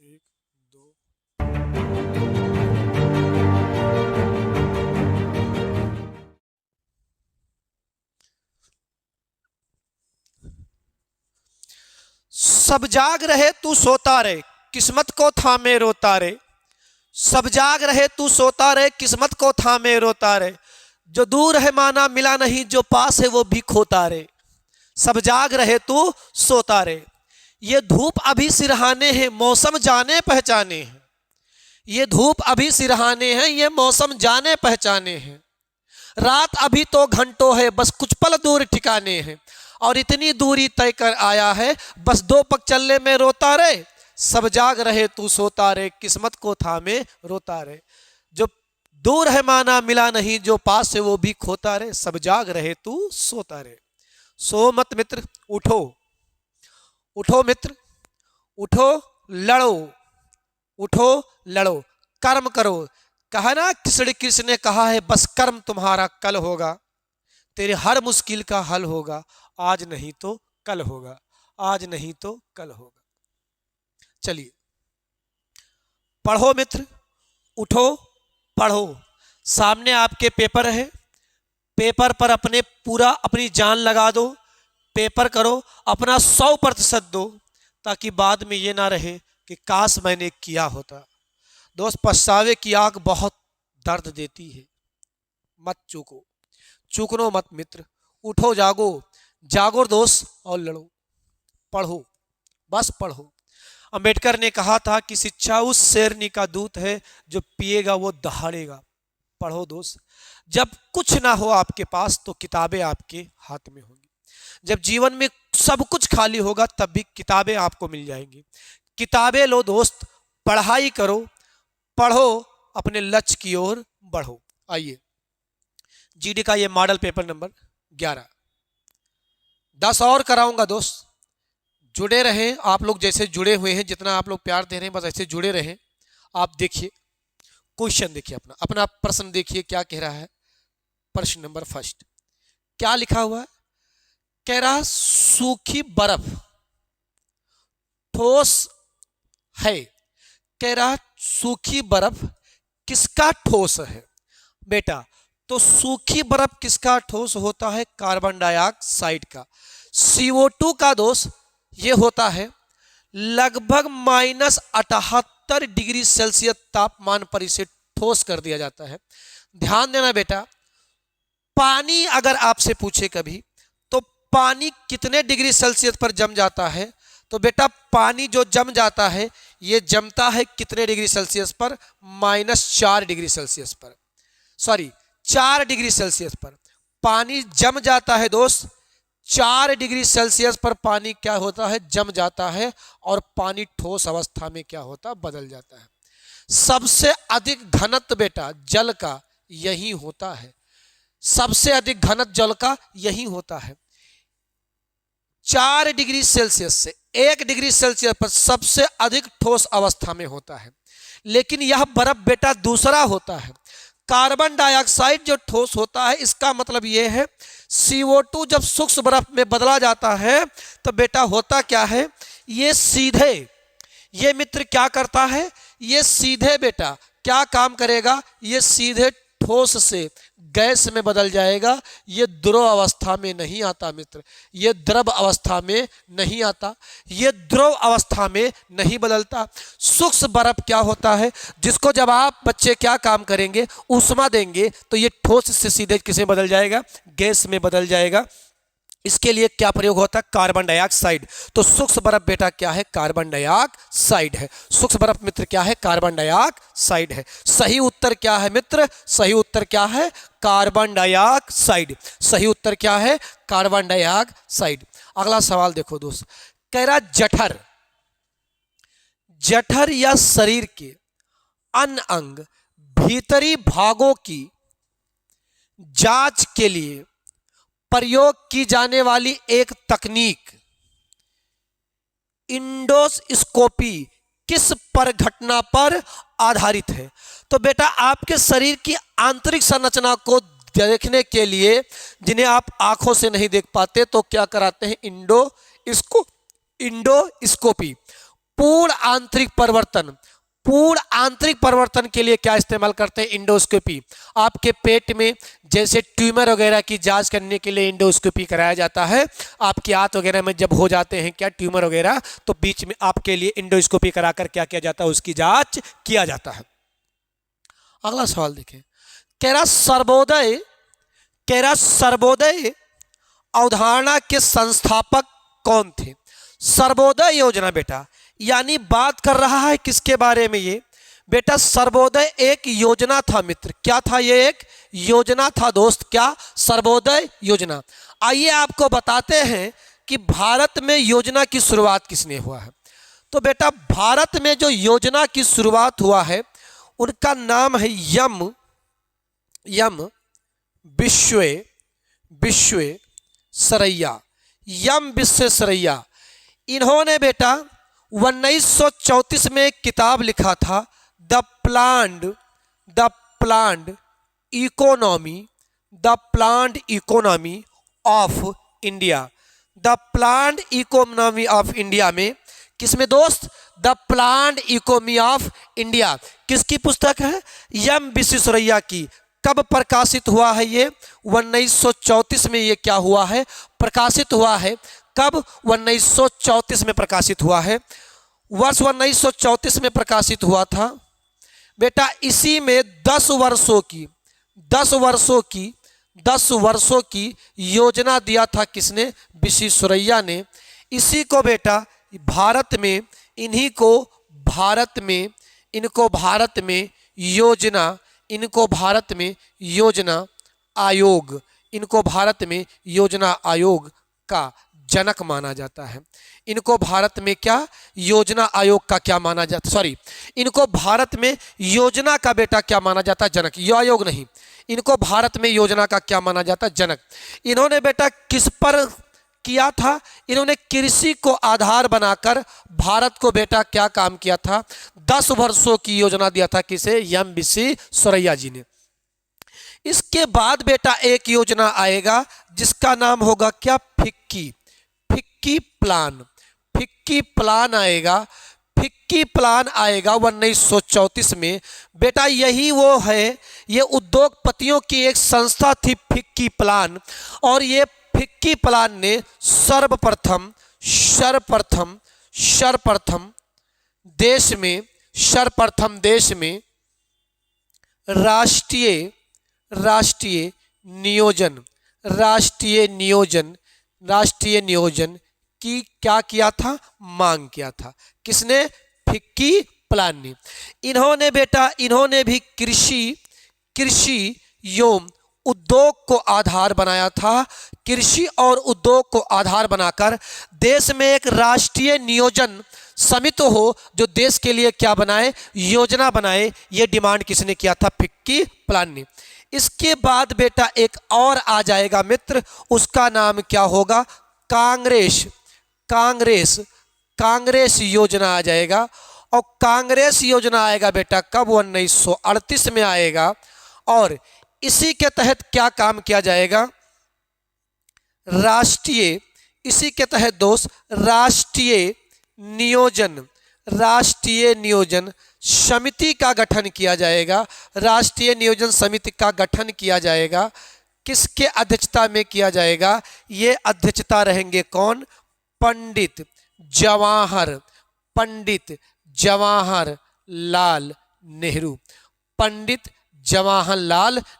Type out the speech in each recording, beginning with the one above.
एक दो। सब जाग रहे तू सोता रे, किस्मत को थामे रोता रे। सब जाग रहे तू सोता रे, किस्मत को थामे रोता रे। जो दूर है माना मिला नहीं, जो पास है वो भी खोता रे। सब जाग रहे तू सोता रे। ये धूप अभी सिरहाने हैं, मौसम जाने पहचाने हैं। ये धूप अभी सिरहाने हैं, ये मौसम जाने पहचाने हैं। रात अभी तो घंटों है, बस कुछ पल दूर ठिकाने हैं। और इतनी दूरी तय कर आया है, बस दो पग चलने में रोता रे। सब जाग रहे तू सोता रे, किस्मत को थामे रोता रे। जो दूर है माना मिला नहीं, जो पास है वो भी खोता रे। सब जाग रहे तू सोता रे। सो मत मित्र उठो, उठो मित्र उठो, लड़ो, उठो लड़ो, कर्म करो। कहा ना कृष्ण ने कहा है, बस कर्म तुम्हारा कल होगा। तेरे हर मुश्किल का हल होगा, आज नहीं तो कल होगा, आज नहीं तो कल होगा। चलिए पढ़ो मित्र, उठो पढ़ो। सामने आपके पेपर है, पेपर पर अपनी जान लगा दो। पेपर करो, अपना 100% दो, ताकि बाद में ये ना रहे कि काश मैंने किया होता। दोस्त, पछतावे की आग बहुत दर्द देती है। मत चूको, चूकनो मत मित्र। उठो जागो, जागो दोस्त और लड़ो। पढ़ो, बस पढ़ो। अंबेडकर ने कहा था कि शिक्षा उस शेरनी का दूत है, जो पिएगा वो दहाड़ेगा। पढ़ो दोस्त। जब कुछ ना हो आपके पास, तो किताबें आपके हाथ में होंगी। जब जीवन में सब कुछ खाली होगा, तब भी किताबें आपको मिल जाएंगी। किताबें लो दोस्त, पढ़ाई करो, पढ़ो, अपने लक्ष्य की ओर बढ़ो। आइए, जीडी का ये मॉडल पेपर नंबर 11, 10 और कराऊंगा दोस्त। जुड़े रहें आप लोग, जैसे जुड़े हुए हैं, जितना आप लोग प्यार दे रहे हैं, बस ऐसे जुड़े रहें। आप देखिए क्वेश्चन, देखिए अपना अपना प्रश्न देखिए क्या कह रहा है। प्रश्न नंबर फर्स्ट क्या लिखा हुआ है? कह रहा सूखी बर्फ ठोस है। कह रहा सूखी बर्फ किसका ठोस है? बेटा, तो सूखी बर्फ किसका ठोस होता है? कार्बन डाइऑक्साइड का। CO2 का दोष ये होता है लगभग -78 डिग्री सेल्सियस तापमान पर इसे ठोस कर दिया जाता है। ध्यान देना बेटा, पानी अगर आपसे पूछे कभी, तो पानी कितने डिग्री सेल्सियस पर जम जाता है? तो बेटा, पानी जो जम जाता है, ये जमता है कितने डिग्री सेल्सियस पर? -4 डिग्री सेल्सियस पर। सॉरी, 4 डिग्री सेल्सियस पर पानी जम जाता है दोस्त। 4 डिग्री सेल्सियस पर पानी क्या होता है? जम जाता है। और पानी ठोस अवस्था में क्या होता है? बदल जाता है। सबसे अधिक घनत्व बेटा जल का यही होता है। सबसे अधिक घनत्व जल का यही होता है। 4 डिग्री सेल्सियस से 1 डिग्री सेल्सियस पर सबसे अधिक ठोस अवस्था में होता है। लेकिन यह बर्फ बेटा दूसरा होता है। कार्बन डाइऑक्साइड जो ठोस होता है, इसका मतलब यह है CO2 जब सूक्ष्म बर्फ में बदला जाता है, तो बेटा होता क्या है? ये सीधे, ये मित्र क्या करता है? ये सीधे बेटा क्या काम करेगा? ये सीधे ठोस से गैस में बदल जाएगा। ये द्रव अवस्था में नहीं आता मित्र, ये द्रव अवस्था में नहीं आता, ये द्रव अवस्था में नहीं बदलता। सूक्ष्म बर्फ क्या होता है? जिसको जब आप बच्चे क्या काम करेंगे, ऊष्मा देंगे, तो ये ठोस से सीधे किसे बदल जाएगा? गैस में बदल जाएगा। इसके लिए क्या प्रयोग होता है? Carbon dioxide. तो सूक्ष्म बर्फ बेटा क्या है? कार्बन डाइऑक्साइड है। सूक्ष्म बर्फ मित्र क्या है? कार्बन डाइऑक्साइड है। सही उत्तर क्या है मित्र? सही उत्तर क्या है? Carbon dioxide. सही उत्तर क्या है? Carbon dioxide. अगला सवाल देखो दोस्त, कह रहा जठर, जठर या शरीर के अन्य अंग भीतरी भागों की जांच के लिए प्रयोग की जाने वाली एक तकनीक इंडोस्कोपी किस पर घटना पर आधारित है? तो बेटा, आपके शरीर की आंतरिक संरचना को देखने के लिए, जिन्हें आप आंखों से नहीं देख पाते, तो क्या कराते हैं? इंडोस्कोपी। पूर्ण आंतरिक परिवर्तन, पूर्ण आंतरिक परिवर्तन के लिए क्या इस्तेमाल करते हैं? इंडोस्कोपी। आपके पेट में जैसे ट्यूमर वगैरह की जांच करने के लिए इंडोस्कोपी कराया जाता है। आपके हाथ वगैरह में जब हो जाते हैं क्या ट्यूमर वगैरह, तो बीच में आपके लिए इंडोस्कोपी कराकर क्या किया जाता है? उसकी जांच किया जाता है। अगला सवाल देखें, कह रहा सर्वोदय अवधारणा के संस्थापक कौन थे? सर्वोदय योजना बेटा यानी बात कर रहा है किसके बारे में? ये बेटा सर्वोदय एक योजना था मित्र। क्या था? ये एक योजना था दोस्त। क्या? सर्वोदय योजना। आइए आपको बताते हैं कि भारत में योजना की शुरुआत किसने हुआ है। तो बेटा भारत में जो योजना की शुरुआत हुआ है उनका नाम है यम विश्वेश्वरैया। यम विश्वेश्वरैया। इन्होंने बेटा 1934 में एक किताब लिखा था, the planned economy of India. The planned economy of India में किसमें दोस्त? The planned economy of India. किसकी पुस्तक है? यम विश्वेश्वरैया की। कब प्रकाशित हुआ है ये? 1934 में ये क्या हुआ है? प्रकाशित हुआ है। कब? 1934 में प्रकाशित हुआ है। वर्ष 1934 में प्रकाशित हुआ था बेटा। इसी में 10 वर्षों की योजना दिया था किसने? विश्वेश्वरैया ने। इसी को बेटा भारत में इनको भारत में योजना आयोग का जनक माना जाता है। इनको भारत में क्या योजना आयोग का क्या माना जाता? सॉरी, इनको भारत में योजना का बेटा क्या माना जाता? जनक। यो आयोग नहीं, इनको भारत में योजना का क्या माना जाता? जनक। इन्होंने बेटा किस पर किया था? इन्होंने कृषि को आधार बनाकर भारत को बेटा क्या काम किया था? 10 वर्षों की योजना दिया था। किसे? यम विश्वेश्वरैया जी ने। इसके बाद बेटा एक योजना आएगा जिसका नाम होगा क्या? फिक्की प्लान आएगा 1934 में। बेटा यही वो है, ये उद्योगपतियों की एक संस्था थी फिक्की प्लान। और ये फिक्की प्लान ने सर्वप्रथम देश में राष्ट्रीय नियोजन की क्या किया था? मांग किया था। किसने? फिक्की प्लान ने। इन्होंने भी कृषि एवं उद्योग को आधार बनाया था। कृषि और उद्योग को आधार बनाकर देश में एक राष्ट्रीय नियोजन समिति हो जो देश के लिए क्या बनाए? योजना बनाए। ये डिमांड किसने किया था? फिक्की प्लान ने। इसके बाद बेटा एक और आ जाएगा मित्र, उसका नाम क्या होगा? कांग्रेस योजना आ जाएगा। और कांग्रेस योजना आएगा बेटा कब? 1938 में आएगा। और इसी के तहत क्या काम किया जाएगा? इसी के तहत दोस्त राष्ट्रीय नियोजन समिति का गठन किया जाएगा। राष्ट्रीय नियोजन समिति का गठन किया जाएगा। किसके अध्यक्षता में किया जाएगा? ये अध्यक्षता रहेंगे कौन? पंडित जवाहरलाल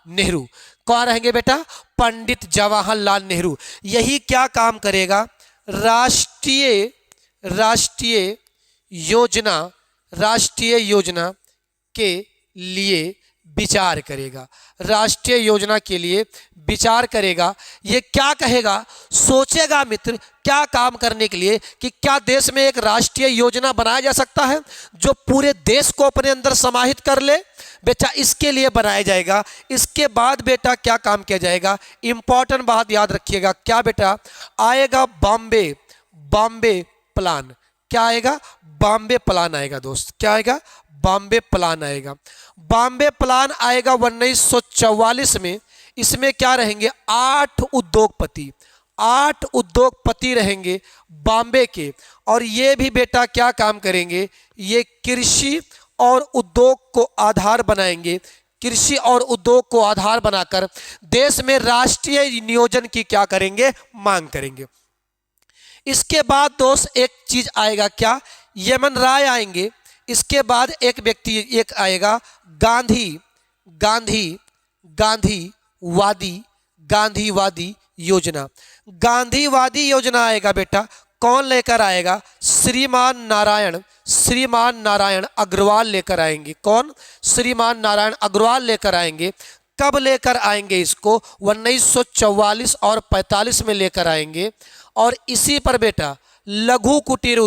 नेहरू। कौन रहेंगे बेटा? पंडित जवाहरलाल नेहरू। यही क्या काम करेगा? राष्ट्रीय योजना के लिए विचार करेगा। राष्ट्रीय योजना के लिए विचार करेगा। ये क्या कहेगा? सोचेगा मित्र क्या काम करने के लिए कि क्या देश में एक राष्ट्रीय योजना बनाया जा सकता है जो पूरे देश को अपने अंदर समाहित कर ले। बेटा इसके लिए बनाया जाएगा। इसके बाद बेटा क्या काम किया जाएगा? इंपॉर्टेंट बात याद रखिएगा। क्या बेटा? आएगा बॉम्बे प्लान। क्या आएगा? बॉम्बे प्लान आएगा दोस्त। क्या आएगा? बॉम्बे प्लान आएगा। बॉम्बे प्लान आएगा 1944 में। इसमें क्या रहेंगे? 8 8 उद्योगपति रहेंगे बॉम्बे के, और ये भी बेटा क्या काम करेंगे, ये कृषि और उद्योग को आधार बनाएंगे, कृषि और उद्योग को आधार बनाकर देश में राष्ट्रीय नियोजन की क्या करेंगे, मांग करेंगे। इसके बाद दोस्त एक चीज आएगा क्या, यमन राय आएंगे। इसके बाद एक व्यक्ति एक आएगा गांधी, गांधी गांधीवादी योजना, गांधीवादी योजना आएगा बेटा। कौन लेकर आएगा, श्रीमान नारायण अग्रवाल लेकर आएंगे। कौन, श्रीमान नारायण अग्रवाल लेकर आएंगे। कब लेकर आएंगे इसको, 1944 और 45 में लेकर आएंगे। और इसी पर बेटा लघु कुटीर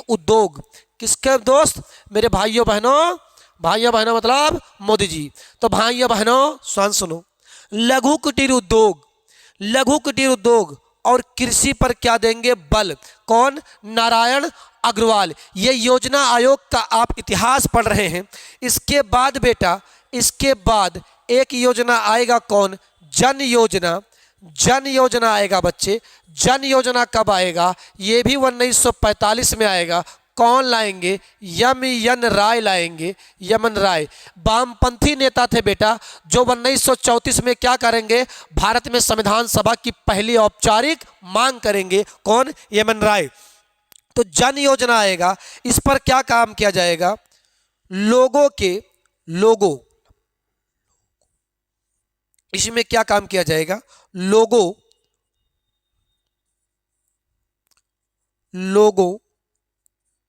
उद्योग किसके दोस्त, मेरे भाइयों बहनों मतलब मोदी जी। तो भाइयों बहनों स्वान सुनो, लघु कुटीर उद्योग और कृषि पर क्या देंगे बल, कौन, नारायण अग्रवाल। ये योजना आयोग का आप इतिहास पढ़ रहे हैं। इसके बाद बेटा, इसके बाद एक योजना आएगा कौन, जन योजना आएगा बच्चे। जन योजना कब आएगा, ये भी 1945 में आएगा। कौन लाएंगे, यमन राय लाएंगे। यमन राय वामपंथी नेता थे बेटा, जो 1934 में क्या करेंगे, भारत में संविधान सभा की पहली औपचारिक मांग करेंगे। कौन, यमन राय। तो जन योजना आएगा, इस पर क्या काम किया जाएगा, इसमें क्या काम किया जाएगा, लोगों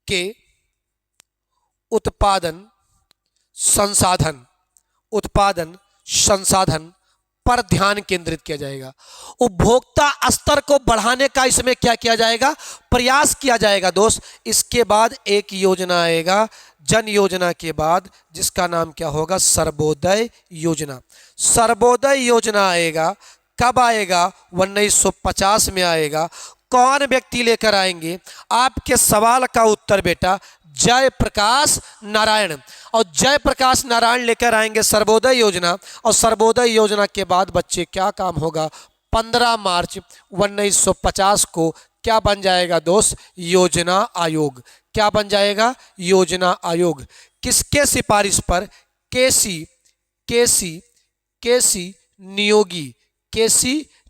के उत्पादन संसाधन पर ध्यान केंद्रित किया जाएगा। उपभोक्ता स्तर को बढ़ाने का इसमें क्या किया जाएगा, प्रयास किया जाएगा दोस्त। इसके बाद एक योजना आएगा जन योजना के बाद, जिसका नाम क्या होगा, सर्वोदय योजना। सर्वोदय योजना आएगा, कब आएगा, 1950 में आएगा। कौन व्यक्ति लेकर आएंगे, आपके सवाल का उत्तर बेटा जयप्रकाश नारायण। और जयप्रकाश नारायण लेकर आएंगे सर्वोदय योजना। और सर्वोदय योजना के बाद बच्चे क्या काम होगा, 15 मार्च 1950 को क्या बन जाएगा दोस्त, योजना आयोग। क्या बन जाएगा, योजना आयोग। किसके सिफारिश पर, केसी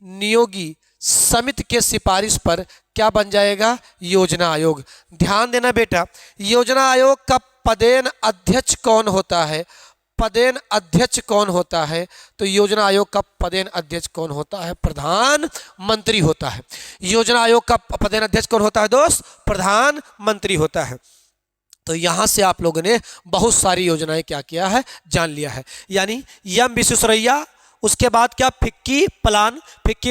नियोगी समिति के सिफारिश पर क्या बन जाएगा, योजना आयोग। ध्यान देना बेटा, योजना आयोग का पदेन अध्यक्ष कौन होता है, तो योजना आयोग का पदेन अध्यक्ष कौन होता है, प्रधानमंत्री होता है। योजना आयोग का पदेन अध्यक्ष कौन होता है दोस्त, प्रधानमंत्री होता है। तो यहां से आप लोगों ने बहुत सारी योजनाएं क्या किया है, जान लिया है। यानी एम विश्वेश्वरैया, उसके बाद क्या, फिक्की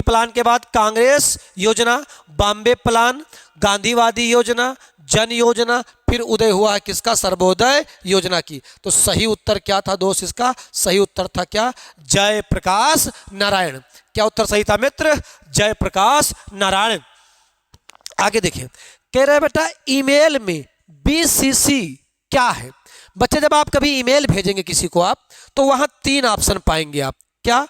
प्लान के बाद कांग्रेस योजना, बॉम्बे प्लान, गांधीवादी योजना, जन योजना, फिर उदय हुआ है किसका, सर्वोदय योजना की। तो सही उत्तर क्या था दोस्त, इसका सही उत्तर था क्या, जयप्रकाश नारायण। क्या उत्तर सही था मित्र, जयप्रकाश नारायण। आगे देखिए, कह रहे बेटा ईमेल में बीसीसी क्या है। बच्चे जब आप कभी ईमेल भेजेंगे किसी को आप, तो वहां 3 ऑप्शन पाएंगे आप, क्या,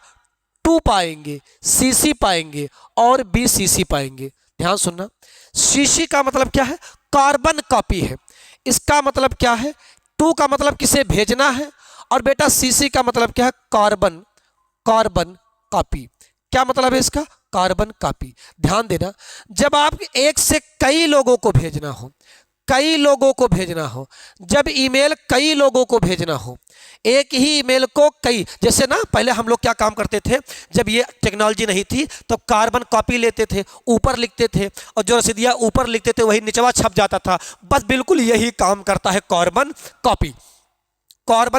2 पाएंगे, सीसी पाएंगे और बीसीसी पाएंगे। ध्यान सुनना, सीसी का मतलब क्या है, कार्बन कॉपी है। इसका मतलब क्या है, 2 का मतलब किसे भेजना है, और बेटा सीसी का मतलब क्या है, कार्बन कॉपी। क्या मतलब है इसका, कार्बन कॉपी। ध्यान देना, जब आप एक से कई लोगों को भेजना हो, जब ईमेल कई लोगों को भेजना हो, एक ही ईमेल को कई, जैसे ना पहले हम लोग क्या काम करते थे, जब ये टेक्नोलॉजी नहीं थी तो कार्बन कॉपी लेते थे, ऊपर लिखते थे, और जो रसीदिया ऊपर लिखते थे वही निचवा छप जाता था। बस बिल्कुल यही काम करता है कार्बन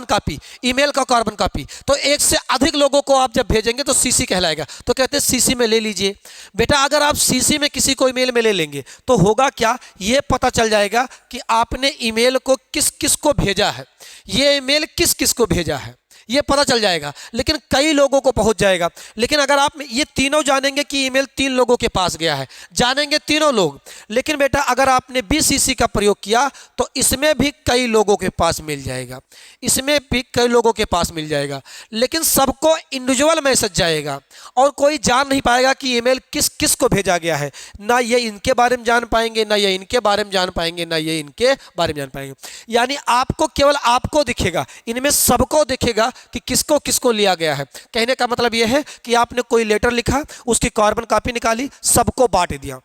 कॉपी, ईमेल का कार्बन कॉपी। तो एक से अधिक लोगों को आप जब भेजेंगे तो सीसी कहलाएगा। तो कहते हैं सीसी में ले लीजिए बेटा। अगर आप सीसी में किसी को ईमेल में ले लेंगे तो होगा क्या, ये पता चल जाएगा कि आपने ईमेल को किस किस को भेजा है, ये ईमेल किस किस को भेजा है, ये पता चल जाएगा, लेकिन कई लोगों को पहुंच जाएगा। लेकिन अगर आप ये तीनों जानेंगे कि ईमेल 3 लोगों के पास गया है, जानेंगे तीनों लोग, लेकिन बेटा अगर आपने BCC का प्रयोग किया तो इसमें भी कई लोगों के पास मिल जाएगा, इसमें भी कई लोगों के पास मिल जाएगा, लेकिन सबको इंडिविजुअल मैसेज जाएगा और कोई जान नहीं पाएगा कि ईमेल किस किस को भेजा गया है। ना ये इनके बारे में जान पाएंगे, ना ये इनके बारे में जान पाएंगे, ना ये इनके बारे में जान पाएंगे। यानी आपको केवल आपको दिखेगा, इनमें सबको दिखेगा कि किसको किसको लिया गया है। कहने का मतलब यह है कि आपने कोई लेटर लिखा, उसकी कार्बन कॉपी निकाली, सबको बांट दिया,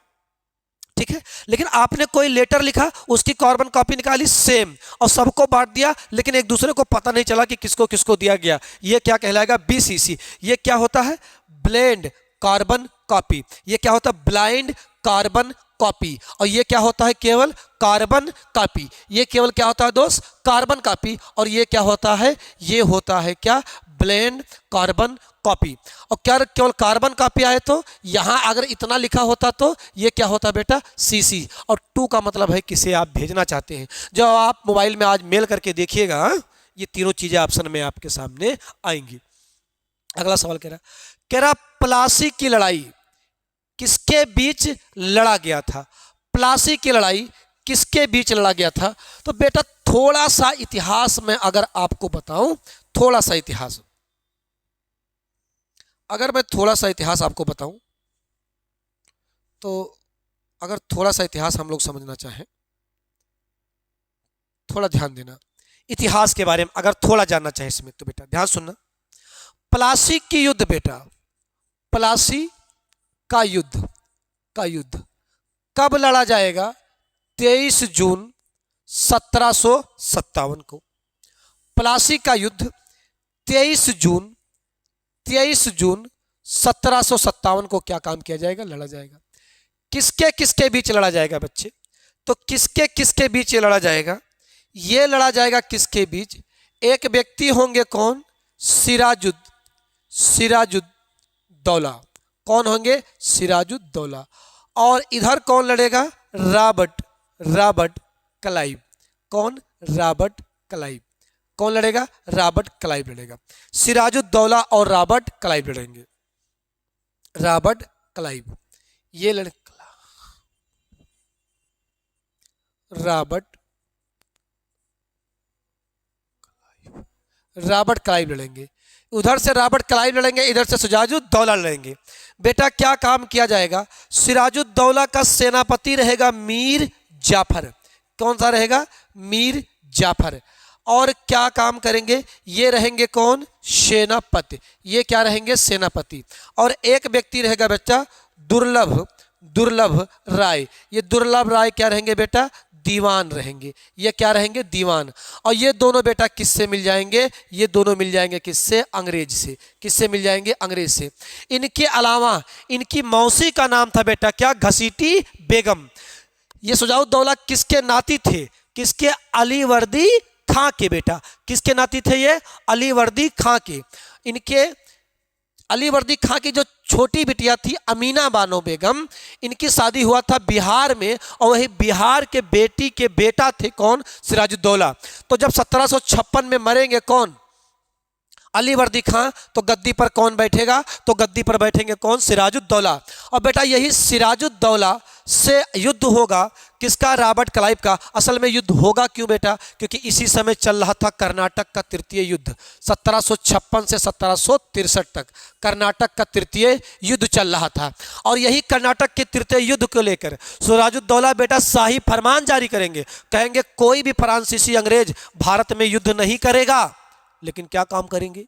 ठीक है। लेकिन आपने कोई लेटर लिखा, उसकी कार्बन कॉपी निकाली सेम और सबको बांट दिया, लेकिन एक दूसरे को पता नहीं चला कि किसको किसको दिया गया। ये क्या कहलाएगा? BCC। ये क्या होता है? Blend carbon copy. ये क्या होता है? Blind carbon copy. और ये क्या होता है? केवल कार्बन कॉपी। ये केवल क्या होता है दोस्त? Carbon copy. और ये क्या होता है? ये होता है क्या? Blend carbon copy. और क्या केवल कार्बन कॉपी आए तो यहां अगर इतना लिखा होता तो ये क्या होता बेटा? CC। और 2 का मतलब है किसे आप भेजना चाहते हैं। जब आप मोबाइल में आज मेल करके देखिएगा, ये तीनों चीजें ऑप्शन में आपके सामने आएंगी। अगला सवाल कह रहा प्लासी की लड़ाई किसके बीच लड़ा गया था? प्लासी की लड़ाई किसके बीच लड़ा गया था? तो बेटा थोड़ा सा इतिहास में अगर आपको बताऊं, थोड़ा सा इतिहास, अगर मैं थोड़ा सा इतिहास आपको बताऊं, तो अगर थोड़ा सा इतिहास हम लोग समझना चाहें, थोड़ा ध्यान देना इतिहास के बारे में, अगर थोड़ा जानना चाहें इसमें तो बेटा ध्यान सुनना। प्लासी की युद्ध बेटा, प्लासी का युद्ध कब लड़ा जाएगा? 23 जून 1757 को। प्लासी का युद्ध 23 जून 1757 को क्या काम किया जाएगा? लड़ा जाएगा। किसके किसके बीच लड़ा जाएगा बच्चे? तो किसके किसके बीच ये लड़ा जाएगा? ये लड़ा जाएगा किसके बीच? एक व्यक्ति होंगे कौन? सिराजुद्दौला। कौन होंगे? सिराजुद्दौला। और इधर कौन लड़ेगा? Robert Clive. कौन? Robert Clive. कौन लड़ेगा? रॉबर्ट क्लाइव लड़ेगा। सिराजुद्दौला और रॉबर्ट क्लाइव लड़ेंगे। रॉबर्ट क्लाइव ये रॉबर्ट क्लाइव लड़ेंगे। उधर से रॉबर्ट क्लाइव लड़ेंगे, इधर से सिराजुद्दौला लड़ेंगे। बेटा क्या काम किया जाएगा? सिराजुद्दौला का सेनापति रहेगा मीर जाफर। कौन सा रहेगा? मीर जाफर। और क्या काम करेंगे? ये रहेंगे कौन? सेनापति। ये क्या रहेंगे? सेनापति। और एक व्यक्ति रहेगा बच्चा दुर्लभ राय। ये दुर्लभ राय क्या रहेंगे बेटा? दीवान रहेंगे। ये क्या रहेंगे? दीवान। और ये दोनों बेटा किससे मिल जाएंगे? ये दोनों मिल जाएंगे किससे? अंग्रेज से। किससे मिल जाएंगे? अंग्रेज से। इनके अलावा इनकी मौसी का नाम था बेटा क्या? घसीटी बेगम। ये सिराजुद्दौला किसके नाती थे? किसके? अलीवर्दी खां के बेटा। किसके नाती थे ये? अलीवर्दी खां के। इनके अलीवर्दी खां की जो छोटी बिटिया थी अमीना बानो बेगम, इनकी शादी हुआ था बिहार में, और वही बिहार के बेटी के बेटा थे कौन? सिराजुद्दौला। तो जब 1756 में मरेंगे कौन? अलीवर्दी खां, तो गद्दी पर कौन बैठेगा? तो गद्दी पर बैठेंगे कौन? सिराजुद्दौला। और बेटा यही सिराजुद्दौला से युद्ध होगा किसका? रॉबर्ट क्लाइव का। असल में युद्ध होगा क्यों बेटा? क्योंकि इसी समय चल रहा था कर्नाटक का तृतीय युद्ध। 1756 से 1763 तक कर्नाटक का तृतीय युद्ध चल रहा था। और यही कर्नाटक के तृतीय युद्ध को लेकर सिराजुद्दौला बेटा शाही फरमान जारी करेंगे। कहेंगे कोई भी फ्रांसीसी अंग्रेज भारत में युद्ध नहीं करेगा। लेकिन क्या काम करेंगे?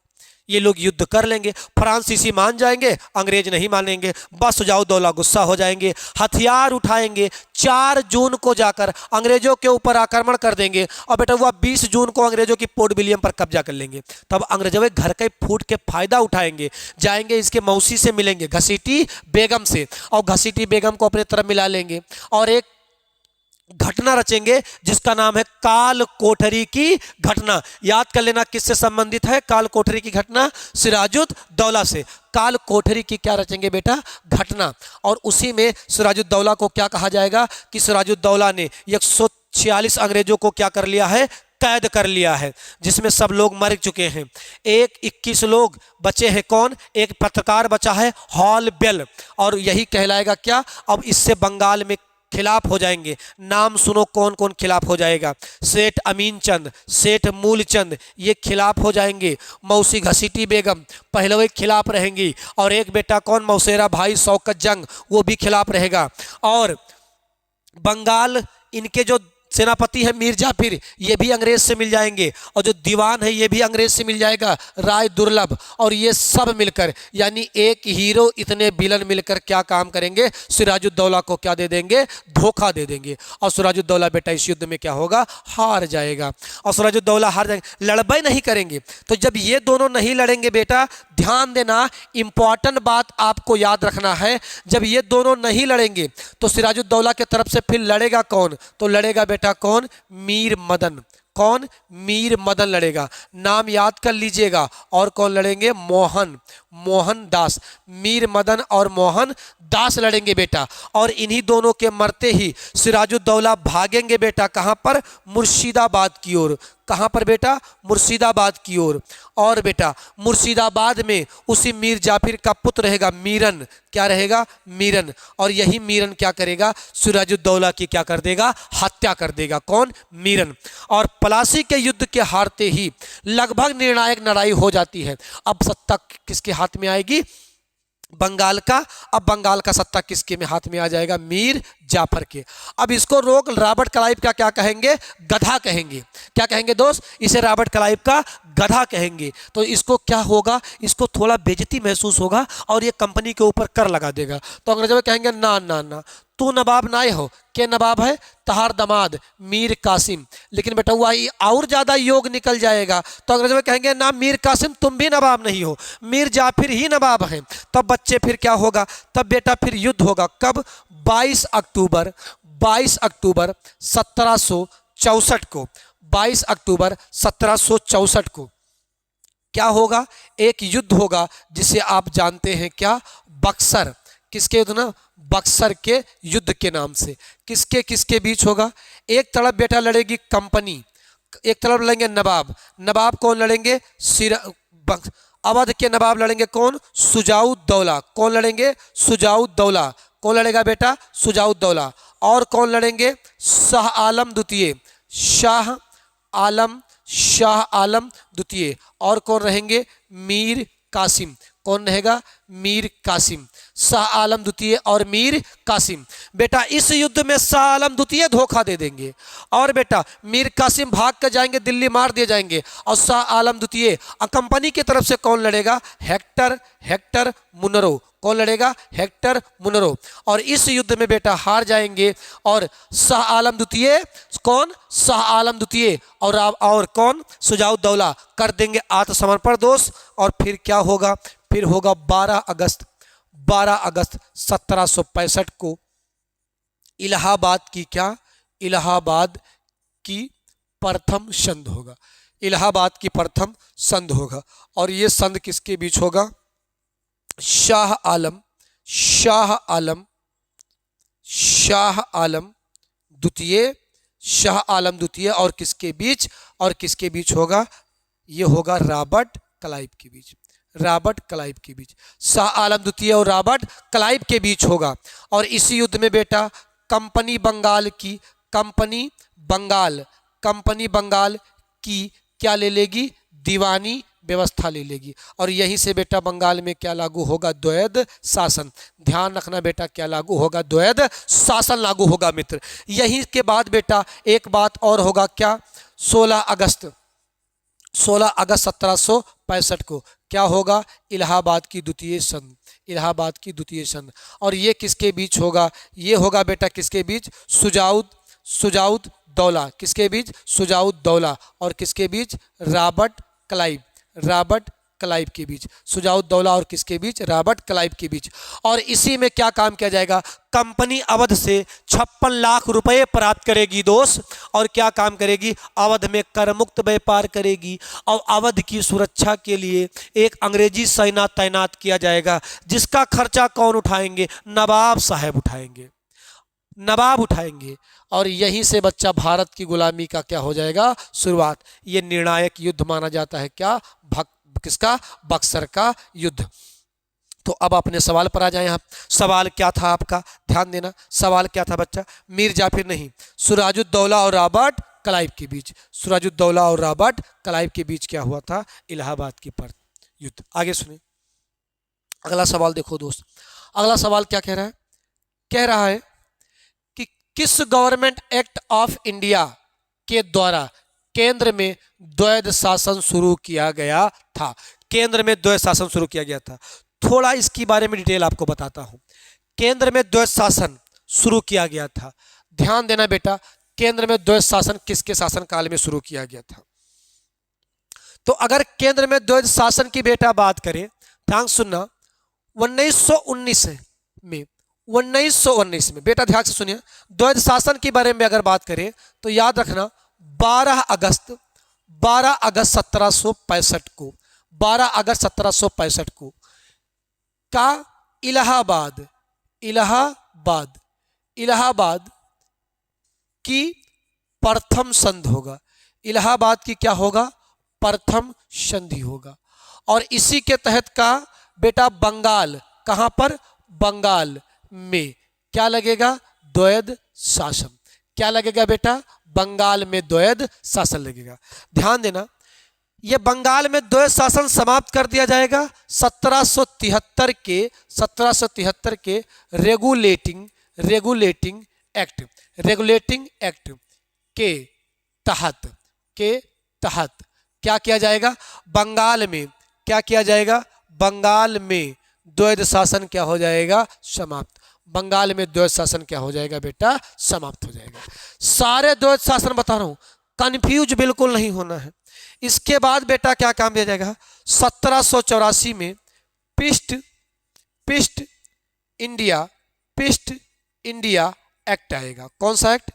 ये लोग युद्ध कर लेंगे। फ्रांसीसी मान जाएंगे, अंग्रेज नहीं मानेंगे। बस सिराजुद्दौला गुस्सा हो जाएंगे, हथियार उठाएंगे, 4 जून को जाकर अंग्रेजों के ऊपर आक्रमण कर देंगे। और बेटा वह 20 जून को अंग्रेजों की पोर्ट विलियम पर कब्जा कर लेंगे। तब अंग्रेजों के घर के फूट के फायदा उठाएंगे, जाएंगे इसके मौसी से मिलेंगे घसीटी बेगम से, और घसीटी बेगम को अपने तरफ मिला लेंगे और एक घटना रचेंगे जिसका नाम है काल कोठरी की घटना। याद कर लेना किससे संबंधित है काल कोठरी की घटना? सिराजुद्दौला से। काल कोठरी की क्या रचेंगे बेटा? घटना। और उसी में सिराजुद्दौला को क्या कहा जाएगा कि सिराजुद्दौला ने 146 अंग्रेजों को क्या कर लिया है? कैद कर लिया है, जिसमें सब लोग मर चुके हैं। 21 लोग बचे हैं। कौन? एक पत्रकार बचा है, हॉल बेल, और यही कहलाएगा क्या, अब इससे बंगाल में खिलाफ हो जाएंगे। नाम सुनो कौन कौन खिलाफ हो जाएगा। सेठ अमीन चंद, सेठ मूलचंद, ये खिलाफ हो जाएंगे। मौसी घसीटी बेगम पहलवी खिलाफ रहेंगी, और एक बेटा कौन, मौसेरा भाई शौकत जंग, वो भी खिलाफ रहेगा। और बंगाल इनके जो सेनापति है मीर जाफिर, ये भी अंग्रेज से मिल जाएंगे, और जो दीवान है ये भी अंग्रेज से मिल जाएगा, राय दुर्लभ, और ये सब मिलकर यानी एक हीरो इतने विलन मिलकर क्या काम करेंगे, सिराजुद्दौला को क्या दे देंगे, धोखा दे देंगे। और सिराजुद्दौला बेटा इस युद्ध में क्या होगा, हार जाएगा। और सिराजुद्दौला हार जाएंगे, लड़बई नहीं करेंगे। तो जब ये दोनों नहीं लड़ेंगे बेटा, ध्यान देना, इंपॉर्टेंट बात आपको याद रखना है, जब ये दोनों नहीं लड़ेंगे तो सिराजुद्दौला की तरफ से फिर लड़ेगा कौन, तो लड़ेगा बेटा कौन, मीर मदन। कौन? मीर मदन लड़ेगा, नाम याद कर लीजिएगा। और कौन लड़ेंगे, मोहन, मोहन दास। मीर मदन और मोहन दास लड़ेंगे बेटा। और इन्हीं दोनों के मरते ही सिराजुद्दौला भागेंगे बेटा, कहां पर, मुर्शिदाबाद की ओर। कहां पर बेटा, मुर्शिदाबाद की ओर। और बेटा मुर्शिदाबाद में उसी मीर जाफिर का पुत्र रहेगा मीरन। क्या रहेगा, मीरन। और यही मीरन क्या करेगा, सिराजुद्दौला की क्या कर देगा, हत्या कर देगा। कौन, मीरन। और पलासी के युद्ध के हारते ही लगभग निर्णायक लड़ाई हो जाती है। अब सत्ता किसके हाथ में आएगी, बंगाल का। अब बंगाल का सत्ता किसके में हाथ में आ जाएगा, मीर जाफर के। अब इसको रोक रॉबर्ट क्लाइव का क्या कहेंगे, गधा कहेंगे। क्या कहेंगे दोस्त, इसे रॉबर्ट क्लाइव का गधा कहेंगे। तो इसको क्या होगा, इसको थोड़ा बेइज्जती महसूस होगा, और ये कंपनी के ऊपर कर लगा देगा। तो अंग्रेजों कहेंगे ना ना ना, तू नवाब ना हो, के नवाब है, तहार दमाद मीर कासिम। लेकिन बेटा हुआ और ज्यादा योग निकल जाएगा, तो अंग्रेजों कहेंगे ना मीर कासिम तुम भी नवाब नहीं हो, मीर जाफिर ही नवाब हैं। तब बच्चे फिर क्या होगा, तब बेटा फिर युद्ध होगा। कब, 22 अक्टूबर 1764 को, 22 अक्टूबर 1764 को क्या होगा, एक युद्ध होगा जिसे आप जानते हैं क्या, बक्सर। किसके युद्ध ना, बक्सर के युद्ध के नाम से। किसके किसके बीच होगा, एक तरफ बेटा लड़ेगी कंपनी, एक तरफ लड़ेंगे नवाब। नवाब कौन लड़ेंगे, अवध के नवाब लड़ेंगे कौन, शुजाउद्दौला। कौन लड़ेंगे, शुजाउद्दौला। कौन लड़ेगा बेटा, शुजाउद्दौला। और कौन लड़ेंगे, शाह आलम द्वितीय, शाह आलम द्वितीय। और कौन रहेंगे, मीर कासिम। कौन रहेगा, मीर कासिम। शाह आलम द्वितीय और मीर कासिम। बेटा इस युद्ध में शाह आलम द्वितीय धोखा दे देंगे, और बेटा मीर कासिम भाग कर जाएंगे, दिल्ली मार दिए जाएंगे। और शाह आलम द्वितीय कंपनी की तरफ से कौन लड़ेगा, हेक्टर मुनरो। कौन लड़ेगा, हेक्टर मुनरो। और इस युद्ध में बेटा हार जाएंगे, और शाह आलम द्वितीय कौन, शाह आलम द्वितीय और कौन, शुजाउद्दौला कर देंगे आत्मसमर्पण दोस्त। और फिर क्या होगा, फिर होगा 12 अगस्त 1765 को इलाहाबाद की क्या, इलाहाबाद की प्रथम संध होगा। इलाहाबाद की प्रथम संध होगा। और ये संध किसके बीच होगा, शाह आलम द्वितीय और किसके बीच, और किसके बीच होगा, ये होगा रॉबर्ट क्लाइव के बीच। रॉबर्ट क्लाइव के बीच, शाह आलम द्वितीय और रॉबर्ट क्लाइव के बीच होगा। और इसी युद्ध में बेटा कंपनी बंगाल की क्या ले लेगी, दीवानी व्यवस्था ले लेगी। और यहीं से बेटा बंगाल में क्या लागू होगा, द्वैध शासन। ध्यान रखना बेटा, क्या लागू होगा, द्वैध शासन लागू होगा मित्र। यहीं के बाद बेटा एक बात और होगा, क्या, 16 अगस्त 1765 को क्या होगा, इलाहाबाद की द्वितीय संध। और ये किसके बीच होगा, ये होगा बेटा किसके बीच, शुजाउद्दौला। किसके बीच, शुजाउद्दौला। और किसके बीच, रॉबर्ट क्लाइव के बीच। शुजाउद्दौला और किसके बीच, रॉबर्ट क्लाइव के बीच। और इसी में क्या काम किया जाएगा, कंपनी अवध से 56 लाख रुपए प्राप्त करेगी दोस्त। और क्या काम करेगी, अवध में कर मुक्त व्यापार करेगी। और अवध की सुरक्षा के लिए एक अंग्रेजी सेना तैनात किया जाएगा, जिसका खर्चा कौन उठाएंगे, नवाब साहब उठाएंगे। नवाब उठाएंगे और यहीं से बच्चा भारत की गुलामी का क्या हो जाएगा, शुरुआत। ये निर्णायक युद्ध माना जाता है, क्या, किसका, बक्सर का युद्ध। तो अब अपने सवाल पर आ जाए। आप सवाल क्या था आपका, ध्यान देना। सवाल क्या था बच्चा, मीर जाफिर नहीं, सिराजुद्दौला और रॉबर्ट क्लाइव के बीच, सिराजुद्दौला और रॉबर्ट क्लाइव के बीच क्या हुआ था, इलाहाबाद की पर युद्ध। आगे सुनिए अगला सवाल। देखो दोस्त, अगला सवाल क्या कह रहा है, कह रहा है कि किस गवर्नमेंट एक्ट ऑफ इंडिया के द्वारा केंद्र में द्वैध शासन शुरू किया गया था, केंद्र में द्वैध शासन शुरू किया गया था। थोड़ा इसके बारे में डिटेल आपको बताता हूं। केंद्र में द्वैध शासन शुरू किया गया था, ध्यान देना बेटा, केंद्र में द्वैध शासन किसके शासन काल में शुरू किया गया था। तो अगर केंद्र में द्वैध शासन की बेटा बात करें, ध्यान सुनना, 1919 में, 1919 में बेटा ध्यान से सुनिए, द्वैध शासन के बारे में अगर बात करें तो याद रखना 12 अगस्त 1765 को, 12 अगस्त 1765 को का इलाहाबाद, इलाहाबाद, इलाहाबाद की प्रथम संधि होगा, इलाहाबाद की क्या होगा, प्रथम संधि होगा। और इसी के तहत का बेटा बंगाल, कहां पर, बंगाल में क्या लगेगा, द्वैध शासन। क्या लगेगा बेटा, बंगाल में द्वैध शासन लगेगा। ध्यान देना, यह बंगाल में द्वैध शासन समाप्त कर दिया जाएगा 1773 के रेगुलेटिंग एक्ट के तहत क्या किया जाएगा, बंगाल में क्या किया जाएगा, बंगाल में द्वैध शासन क्या हो जाएगा, समाप्त। बंगाल में द्वैध शासन क्या हो जाएगा बेटा, समाप्त हो जाएगा। सारे द्वैध शासन बता रहा हूं, कंफ्यूज बिल्कुल नहीं होना है। इसके बाद बेटा क्या काम दिया जाएगा, 1784 में पीस्ट इंडिया एक्ट आएगा। कौन सा एक्ट,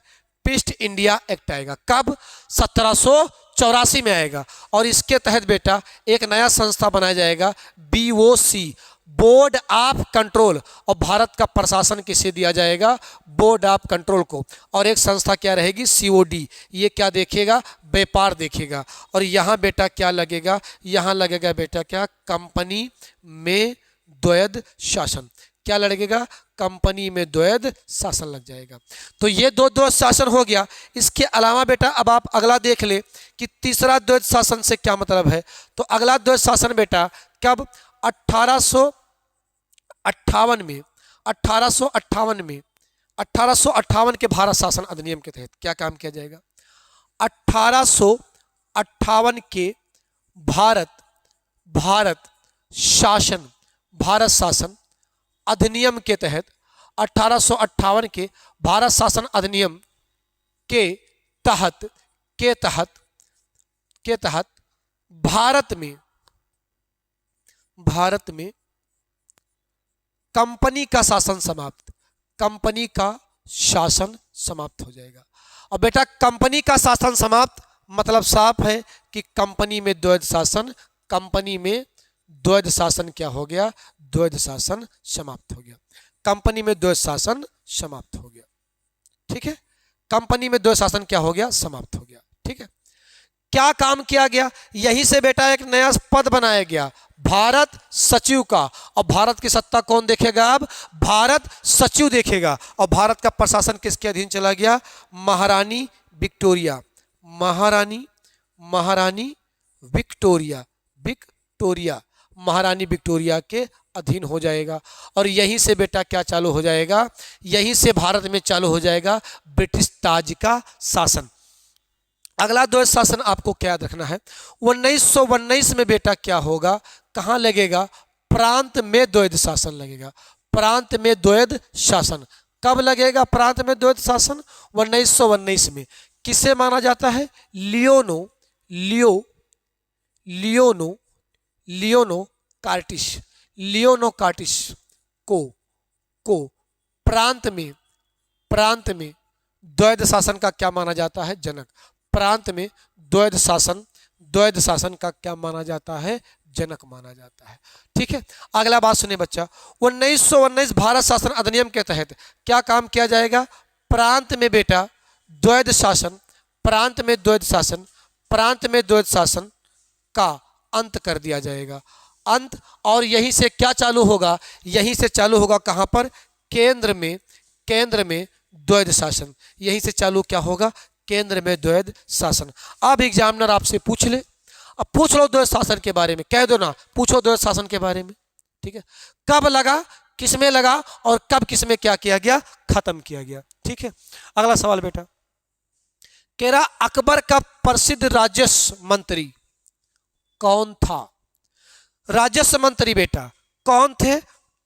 पीस्ट इंडिया एक्ट आएगा। कब, 1784 में आएगा। और इसके तहत बेटा एक नया संस्था बनाया जाएगा, BOC, बोर्ड ऑफ कंट्रोल, और भारत का प्रशासन किसे दिया जाएगा, बोर्ड ऑफ कंट्रोल को। और एक संस्था क्या रहेगी, COD, ये क्या देखेगा, व्यापार देखेगा। और यहाँ बेटा क्या लगेगा, यहाँ लगेगा बेटा क्या, कंपनी में द्वैध शासन। क्या लगेगा, कंपनी में द्वैध शासन लग जाएगा। तो ये दो द्वैध शासन हो गया। इसके अलावा बेटा अब आप अगला देख ले कि तीसरा द्वैध शासन से क्या मतलब है। तो अगला द्वैध शासन बेटा कब, 1858 में, 1858 के भारत शासन अधिनियम के तहत क्या काम किया जाएगा, 1858 के भारत शासन अधिनियम के तहत, 1858 के भारत शासन अधिनियम के तहत भारत में कंपनी का शासन समाप्त हो जाएगा। और बेटा कंपनी का शासन समाप्त मतलब साफ है कि कंपनी में द्वैध शासन क्या हो गया, द्वैध शासन समाप्त हो गया। कंपनी में द्वैध शासन समाप्त हो गया, ठीक है। कंपनी में द्वैध शासन क्या हो गया, समाप्त हो गया, ठीक है। क्या काम किया गया, यहीं से बेटा एक नया पद बनाया गया, भारत सचिव का। और भारत की सत्ता कौन देखेगा, अब भारत सचिव देखेगा। और भारत का प्रशासन किसके अधीन चला गया, महारानी विक्टोरिया के अधीन हो जाएगा। और यहीं से बेटा क्या चालू हो जाएगा, यहीं से भारत में चालू हो जाएगा ब्रिटिश ताज का शासन। अगला द्वैध शासन आपको क्या याद रखना है, 1919 में बेटा क्या होगा, कहां लगेगा, प्रांत में द्वैध शासन लगेगा। प्रांत में द्वैध शासन कब लगेगा, प्रांत में द्वैध शासन 1919 में। किसे माना जाता है, लियोनो कार्टिस को प्रांत में द्वैध शासन का क्या माना जाता है, जनक। प्रांत में द्वैध शासन का क्या माना जाता है, जनक माना जाता है, ठीक है। अगला बात सुनिए बच्चा, 1919 भारत शासन अधिनियम के तहत क्या काम किया जाएगा, प्रांत में बेटा द्वैध शासन, प्रांत में द्वैध शासन, प्रांत में द्वैध शासन का अंत कर दिया जाएगा, अंत। और यहीं से क्या चालू होगा, यहीं से चालू होगा कहाँ पर, केंद्र में, केंद्र में द्वैध शासन, यहीं से चालू क्या होगा, केंद्र में द्वैध शासन। अब एग्जामिनर आपसे पूछ ले, अब पूछ लो द्वैध शासन के बारे में, कह दो ना, पूछो द्वैध शासन के बारे में, ठीक है। कब लगा, किसमें लगा और कब किसमें क्या किया गया, खत्म किया गया, ठीक है। अगला सवाल बेटा कह रहा अकबर का प्रसिद्ध राजस्व मंत्री कौन था। राजस्व मंत्री बेटा कौन थे,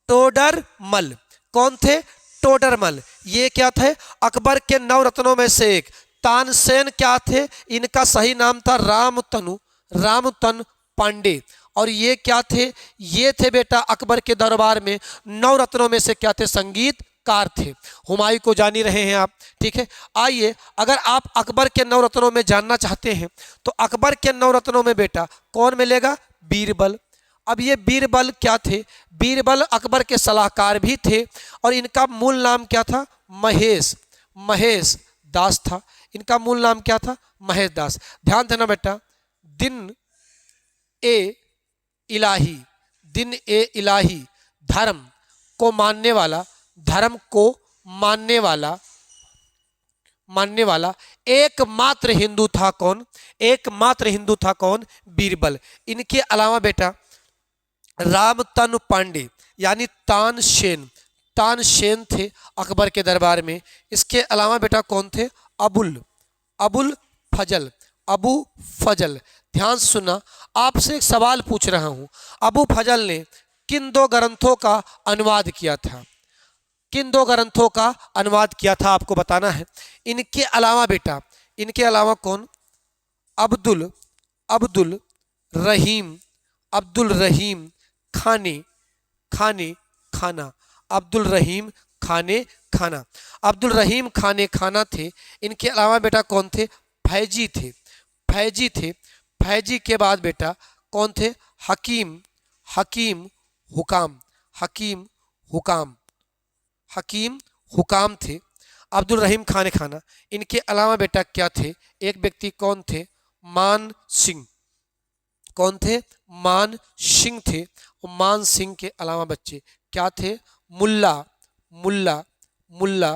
टोडरमल। कौन थे, टोडरमल। ये क्या थे, अकबर के 9 रत्नों में से एक। तानसेन क्या थे, इनका सही नाम था रामतनु, रामतन पांडे। और ये क्या थे, ये थे बेटा अकबर के दरबार में 9 रत्नों में से क्या थे, संगीतकार थे। हुमायूं को जान ही रहे हैं आप, ठीक है। आइए अगर आप अकबर के 9 रत्नों में जानना चाहते हैं तो अकबर के 9 रत्नों में बेटा कौन मिलेगा, बीरबल। अब ये बीरबल क्या थे, बीरबल अकबर के सलाहकार भी थे और इनका मूल नाम क्या था, महेश, महेश दास था। इनका मूल नाम क्या था, महेश दास। ध्यान देना बेटा, दिन ए इलाही, दिन ए इलाही धर्म को मानने वाला, धर्म को मानने वाला, मानने वाला एकमात्र हिंदू था कौन, एकमात्र हिंदू था कौन, बीरबल। इनके अलावा बेटा रामतनु पांडे यानी तानसेन, तानसेन थे अकबर के दरबार में। इसके अलावा बेटा कौन थे, अबुल, अबुल फजल, अबू फजल। ध्यान से सुनना, आपसे एक सवाल पूछ रहा हूं, अबू फजल ने किन 2 ग्रंथों का अनुवाद किया था, किन 2 ग्रंथों का अनुवाद किया था आपको बताना है। इनके अलावा बेटा, इनके अलावा कौन, अब्दुल, अब्दुल रहीम, अब्दुल रहीम खाने, खाने खाना, अब्दुल रहीम खाने खाना, अब्दुल रहीम खाने खाना थे। इनके अलावा बेटा कौन थे, फैजी थे, फैजी थे। फैजी के बाद बेटा कौन थे, हकीम, हकीम हुकाम, हकीम हुकाम, हकीम हुकाम थे। अब्दुल रहीम खाने खाना। इनके अलावा बेटा क्या थे, एक व्यक्ति कौन थे, मान सिंह। कौन थे, मान सिंह थे। और मान सिंह के अलावा बच्चे क्या थे, मुल्ला, मुल्ला, मुल्ला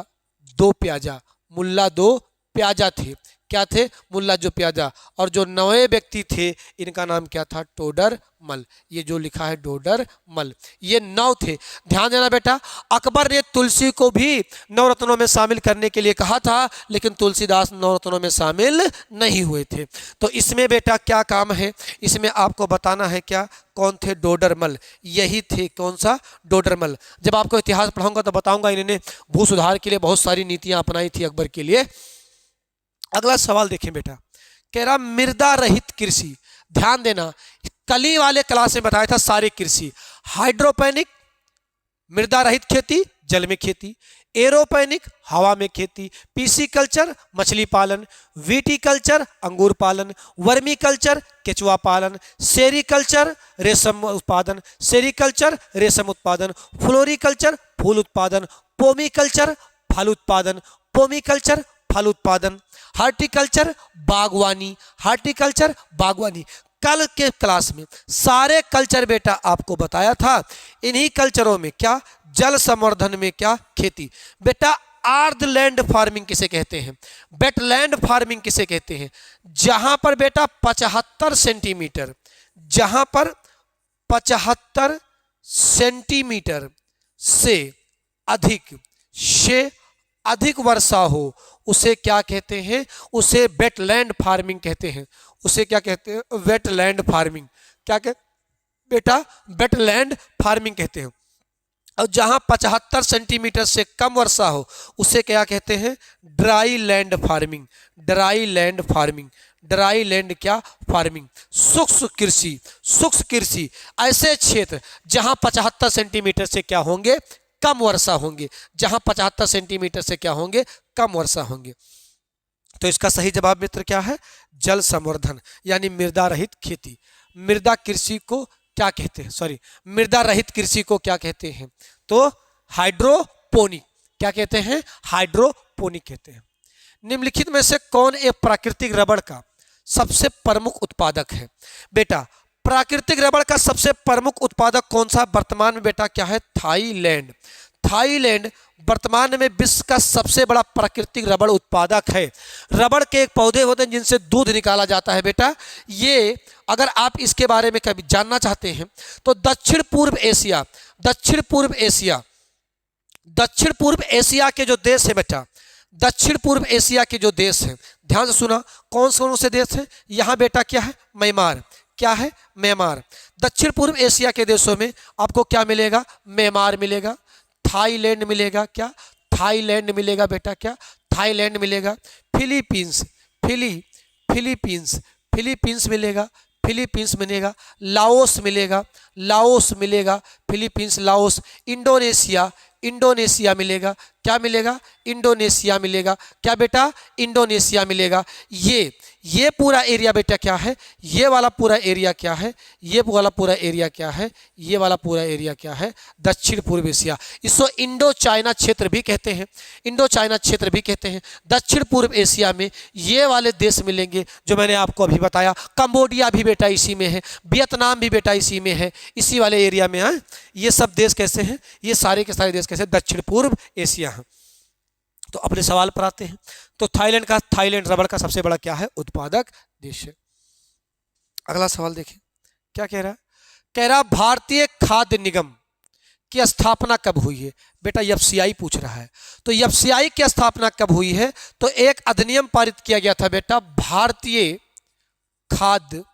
2 प्याजा, मुल्ला 2 प्याजा थे। क्या थे, मुल्ला 2 प्याजा। और जो 9वें व्यक्ति थे इनका नाम क्या था, टोडरमल। ये जो लिखा है टोडरमल, ये 9 थे। ध्यान देना बेटा, अकबर ने तुलसी को भी 9 रत्नों में शामिल करने के लिए कहा था, लेकिन तुलसीदास 9 रत्नों में शामिल नहीं हुए थे। तो इसमें बेटा क्या काम है, इसमें आपको बताना है क्या, कौन थे, डोडरमल। यही थे, कौन सा, डोडरमल। जब आपको इतिहास पढ़ाऊंगा तो बताऊंगा इन्होंने भू सुधार के लिए बहुत सारी नीतियां अपनाई थी अकबर के लिए। अगला सवाल देखें बेटा, कह रहा मृदा रहित कृषि। ध्यान देना, कल ही वाले क्लास में बताया था सारी कृषि, हाइड्रोपोनिक मृदा रहित खेती, जल में खेती, एरोपोनिक हवा में खेती, पीसी कल्चर मछली पालन, विटीकल्चर अंगूर पालन, वर्मी कल्चर केचुआ पालन, सेरीकल्चर रेशम उत्पादन, सेरीकल्चर रेशम उत्पादन, फ्लोरिकल्चर फूल उत्पादन, पोमीकल्चर फल उत्पादन, पोमीकल्चर फल उत्पादन, हार्टिकल्चर बागवानी, हार्टिकल्चर बागवानी। कल के क्लास में सारे कल्चर बेटा आपको बताया था। इन्हीं कल्चरों में क्या, जल संवर्धन में क्या, खेती। बेटा आर्दलैंड फार्मिंग किसे कहते हैं, वेटलैंड फार्मिंग किसे कहते हैं, जहां पर बेटा 75 सेंटीमीटर, जहां पर 75 सेंटीमीटर से अधिक वर्षा हो उसे क्या कहते हैं, उसे वेटलैंड फार्मिंग कहते हैं। उसे क्या कहते हैं, वेटलैंड फार्मिंग। क्या कहते बेटा, वेटलैंड फार्मिंग कहते हैं। और जहां 75 सेंटीमीटर से कम वर्षा हो उसे क्या कहते हैं, dry land farming, dry land farming, dry land क्या, फार्मिंग। शुष्क कृषि, शुष्क कृषि ऐसे क्षेत्र जहां 75 सेंटीमीटर से क्या होंगे, कम वर्षा होंगे, जहां 75 सेंटीमीटर से क्या होंगे, कम वर्षा होंगे। तो इसका सही जवाब मित्र क्या है, जल संवर्धन यानी मृदा रहित खेती। मृदा कृषि को क्या कहते हैं, सॉरी, मृदा रहित कृषि को क्या कहते हैं, तो हाइड्रोपोनिक। क्या कहते हैं? हाइड्रोपोनिक कहते हैं। निम्नलिखित में से कौन एक प्राकृतिक रबड़ का सबसे प्रमुख उत्पादक है? बेटा प्राकृतिक रबड़ का सबसे प्रमुख उत्पादक कौन सा वर्तमान में? बेटा क्या है? थाईलैंड। थाईलैंड वर्तमान में विश्व का सबसे बड़ा प्राकृतिक रबड़ उत्पादक है। रबड़ के एक पौधे होते हैं जिनसे दूध निकाला जाता है। बेटा ये अगर आप इसके बारे में कभी जानना चाहते हैं तो दक्षिण पूर्व एशिया के जो देश है बेटा, दक्षिण पूर्व एशिया के जो देश हैं, ध्यान से सुना, कौन से देश हैं? यहाँ बेटा क्या है? म्यांमार। क्या है? म्यांमार। दक्षिण पूर्व एशिया के देशों में आपको क्या मिलेगा? म्यांमार मिलेगा, थाईलैंड मिलेगा। क्या? थाईलैंड मिलेगा बेटा। क्या? थाईलैंड मिलेगा। फिलीपींस मिलेगा, फिलीपींस मिलेगा। लाओस मिलेगा, फिलीपींस लाओस। इंडोनेशिया मिलेगा। क्या मिलेगा? इंडोनेशिया मिलेगा। क्या बेटा? इंडोनेशिया मिलेगा। ये पूरा एरिया बेटा क्या है? ये वाला पूरा एरिया क्या है? ये वाला पूरा एरिया क्या है? ये वाला पूरा एरिया क्या है? दक्षिण पूर्व एशिया। इसको इंडो चाइना क्षेत्र भी कहते हैं, दक्षिण पूर्व एशिया में ये वाले देश मिलेंगे जो मैंने आपको अभी बताया। कंबोडिया भी बेटा इसी में है, वियतनाम भी बेटा इसी में है, इसी वाले एरिया में है। ये सब देश कैसे हैं? ये सारे के सारे देश कैसे? दक्षिण पूर्व एशिया हैं। तो अपने सवाल पर आते हैं। तो थाईलैंड रबड़ का सबसे बड़ा क्या है? उत्पादक देश है। अगला सवाल देखिए क्या कह रहा है? कह रहा भारतीय खाद्य निगम की स्थापना कब हुई है? बेटा एफसीआई पूछ रहा है। तो एफसीआई की स्थापना कब हुई है? तो एक अधिनियम पारित किया गया था बेटा, भारतीय खाद्य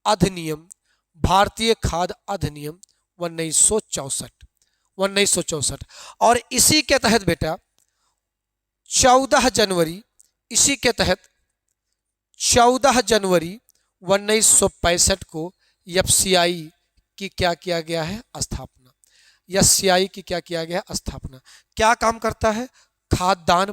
अधिनियम 1964। और इसी के तहत बेटा 14 जनवरी 1965 को एफसीआई की क्या किया गया है? स्थापना। एफसीआई की क्या किया गया? स्थापना। क्या काम करता है? खाद्यान्न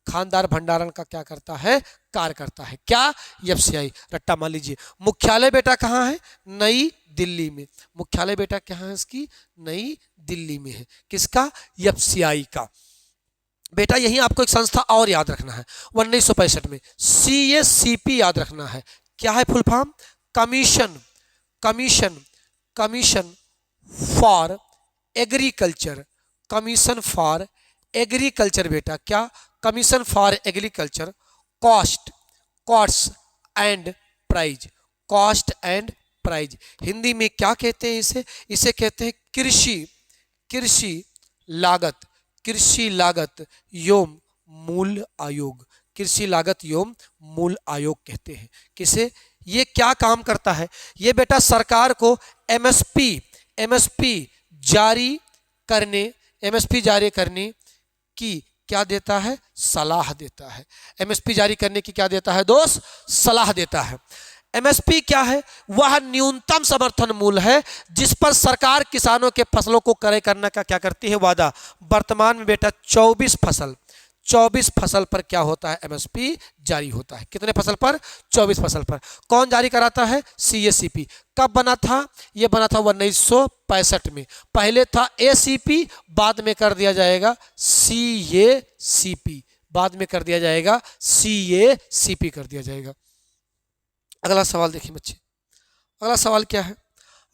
भंडारण का क्या करता है? कार्य करता है। क्या? एफसीआई। रट्टा मान लीजिए। मुख्यालय बेटा कहाँ है? नई दिल्ली में। मुख्यालय बेटा कहाँ है इसकी? नई दिल्ली में है। किसका? एफसीआई का। बेटा यही आपको एक संस्था और याद रखना है 1965 में, CACP याद रखना है। क्या है full form? Commission for agriculture बेटा। क्या? Commission for agriculture cost and prize. Hindi में क्या कहते हैं इसे? इसे कहते हैं कृषि लागत एवं मूल्य आयोग। कृषि लागत एवं मूल्य आयोग कहते हैं। किसे? ये क्या काम करता है? ये बेटा सरकार को एमएसपी जारी करने की क्या देता है? सलाह देता है। एमएसपी जारी करने की क्या देता है दोस्त? सलाह देता है। एमएसपी क्या है? वह न्यूनतम समर्थन मूल्य है जिस पर सरकार किसानों के फसलों को क्रय करने का क्या करती है? वादा। वर्तमान में बेटा 24 फसल पर क्या होता है? एमएसपी जारी होता है। कितने फसल पर? 24 फसल पर। कौन जारी कराता है? CACP। कब बना था? यह बना था 1965 में। पहले था ACP, बाद में कर दिया जाएगा CACP कर दिया जाएगा। अगला सवाल देखिए बच्चे। अगला सवाल क्या है?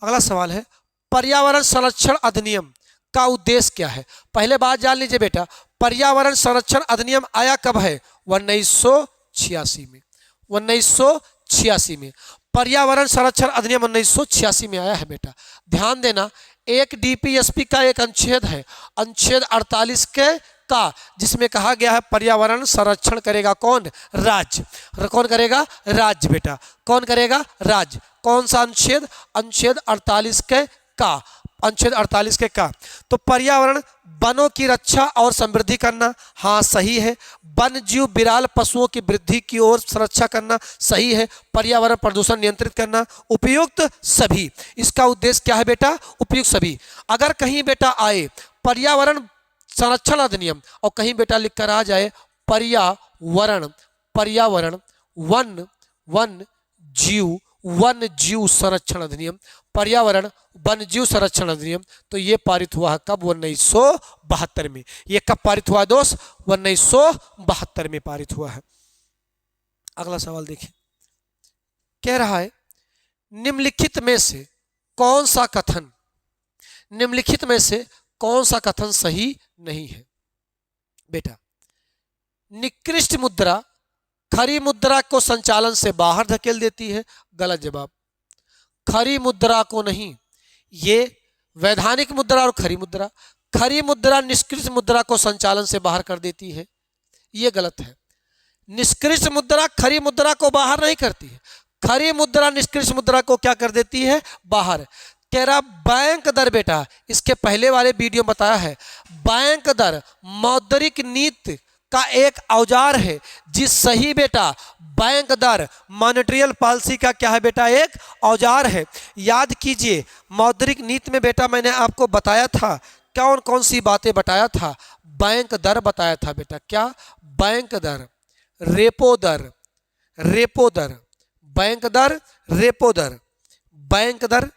अगला सवाल है पर्यावरण संरक्षण अधिनियम का उद्देश्य क्या है? पहले बात जान लीजिए बेटा, पर्यावरण संरक्षण अधिनियम आया कब है? 1986 में। पर्यावरण संरक्षण अधिनियम 1986 में आया है बेटा। ध्यान देना, एक DPSP का एक अनुच्छेद है, अनुच्छेद 48 का, जिसमें कहा गया है पर्यावरण संरक्षण करेगा कौन? राज्य। कौन करेगा? राज्य बेटा। कौन करेगा? राज्य। कौन सा अनुच्छेद? अनुच्छेद 48 का। तो पर्यावरण वनों की रक्षा और समृद्धि करना, हाँ सही है। वन जीव बिराल पशुओं की वृद्धि की ओर संरक्षा करना, सही है। पर्यावरण प्रदूषण नियंत्रित करना, उपयुक्त सभी। इसका उद्देश्य क्या है बेटा? उपयुक्त सभी। अगर कहीं बेटा आए पर्यावरण संरक्षण अधिनियम और कहीं बेटा लिख कर आ जाए पर्यावरण वन जीव वन जीव संरक्षण अधिनियम, पर्यावरण वन जीव संरक्षण अधिनियम, तो ये पारित हुआ है कब? 1972 में। ये कब पारित हुआ दोस्त? 1972 में पारित हुआ है। अगला सवाल देखिए, कह रहा है निम्नलिखित में से कौन सा कथन, निम्नलिखित में से कौन सा कथन सही नहीं है? बेटा, निकृष्ट मुद्रा खरी मुद्रा को संचालन से बाहर धकेल देती है। गलत जवाब। खरी मुद्रा को नहीं, ये वैधानिक मुद्रा और खरी मुद्रा निष्कृष्ट मुद्रा को संचालन से बाहर कर देती है, ये गलत है। निष्कृष्ट मुद्रा खरी मुद्रा को बाहर नहीं करती है, खरी मुद्रा निष्कृष्ट मुद्रा को क्या कर देती है? बाहर। कह रहा बैंक दर, बेटा इसके पहले वाले वीडियो में बताया है, बैंक दर मौद्रिक नीति का एक औजार है। जिस सही बेटा, बैंक दर मॉनेटरी पॉलिसी का क्या है बेटा? एक औजार है। याद कीजिए मौद्रिक नीति में बेटा मैंने आपको बताया था, कौन कौन सी बातें बताया था? बैंक दर बताया था बेटा। क्या? बैंक दर, रेपो दर, रेपो दर, बैंक दर, रेपो दर, बैंक दर,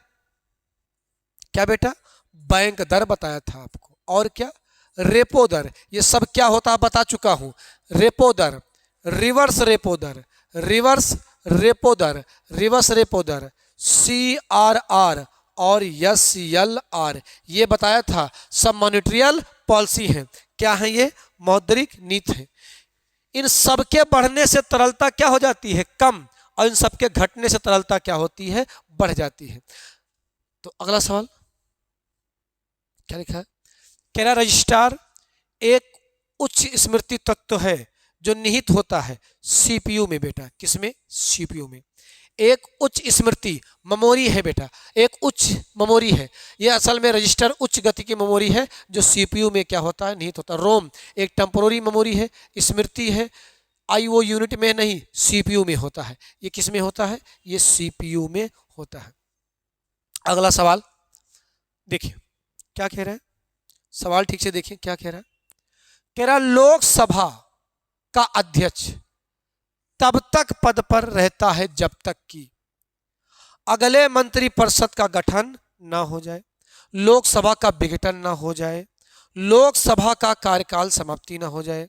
क्या बेटा? बैंक दर बताया था आपको। और क्या? रेपो दर। ये सब क्या होता है बता चुका हूं। रेपो दर, रिवर्स रेपो दर, रिवर्स रेपो दर, रिवर्स रेपो दर, CRR और SLR, ये बताया था। सब मॉनेटरी पॉलिसी है। क्या है ये? मौद्रिक नीति है। इन सब के बढ़ने से तरलता क्या हो जाती है? कम। और इन सब के घटने से तरलता क्या होती है? बढ़ जाती है। तो अगला सवाल क्या लिखा है? कह रहा रजिस्ट्रार एक उच्च स्मृति तत्व है जो निहित होता है CPU में। बेटा किसमें? CPU में। एक उच्च स्मृति मेमोरी है बेटा, एक उच्च मेमोरी है। यह असल में रजिस्टर उच्च गति की मेमोरी है जो CPU में क्या होता है? निहित होता है। रोम एक टेम्पोररी मेमोरी है, स्मृति है, IO यूनिट में नहीं, CPU में होता है। ये किस में होता है? ये CPU में होता है। अगला सवाल देखिए क्या कह रहा है, सवाल ठीक से देखिए क्या कह रहा है। कह रहा लोकसभा का अध्यक्ष तब तक पद पर रहता है जब तक कि अगले मंत्रिपरिषद का गठन ना हो जाए, लोकसभा का विघटन ना हो जाए, लोकसभा का कार्यकाल समाप्ति ना हो जाए,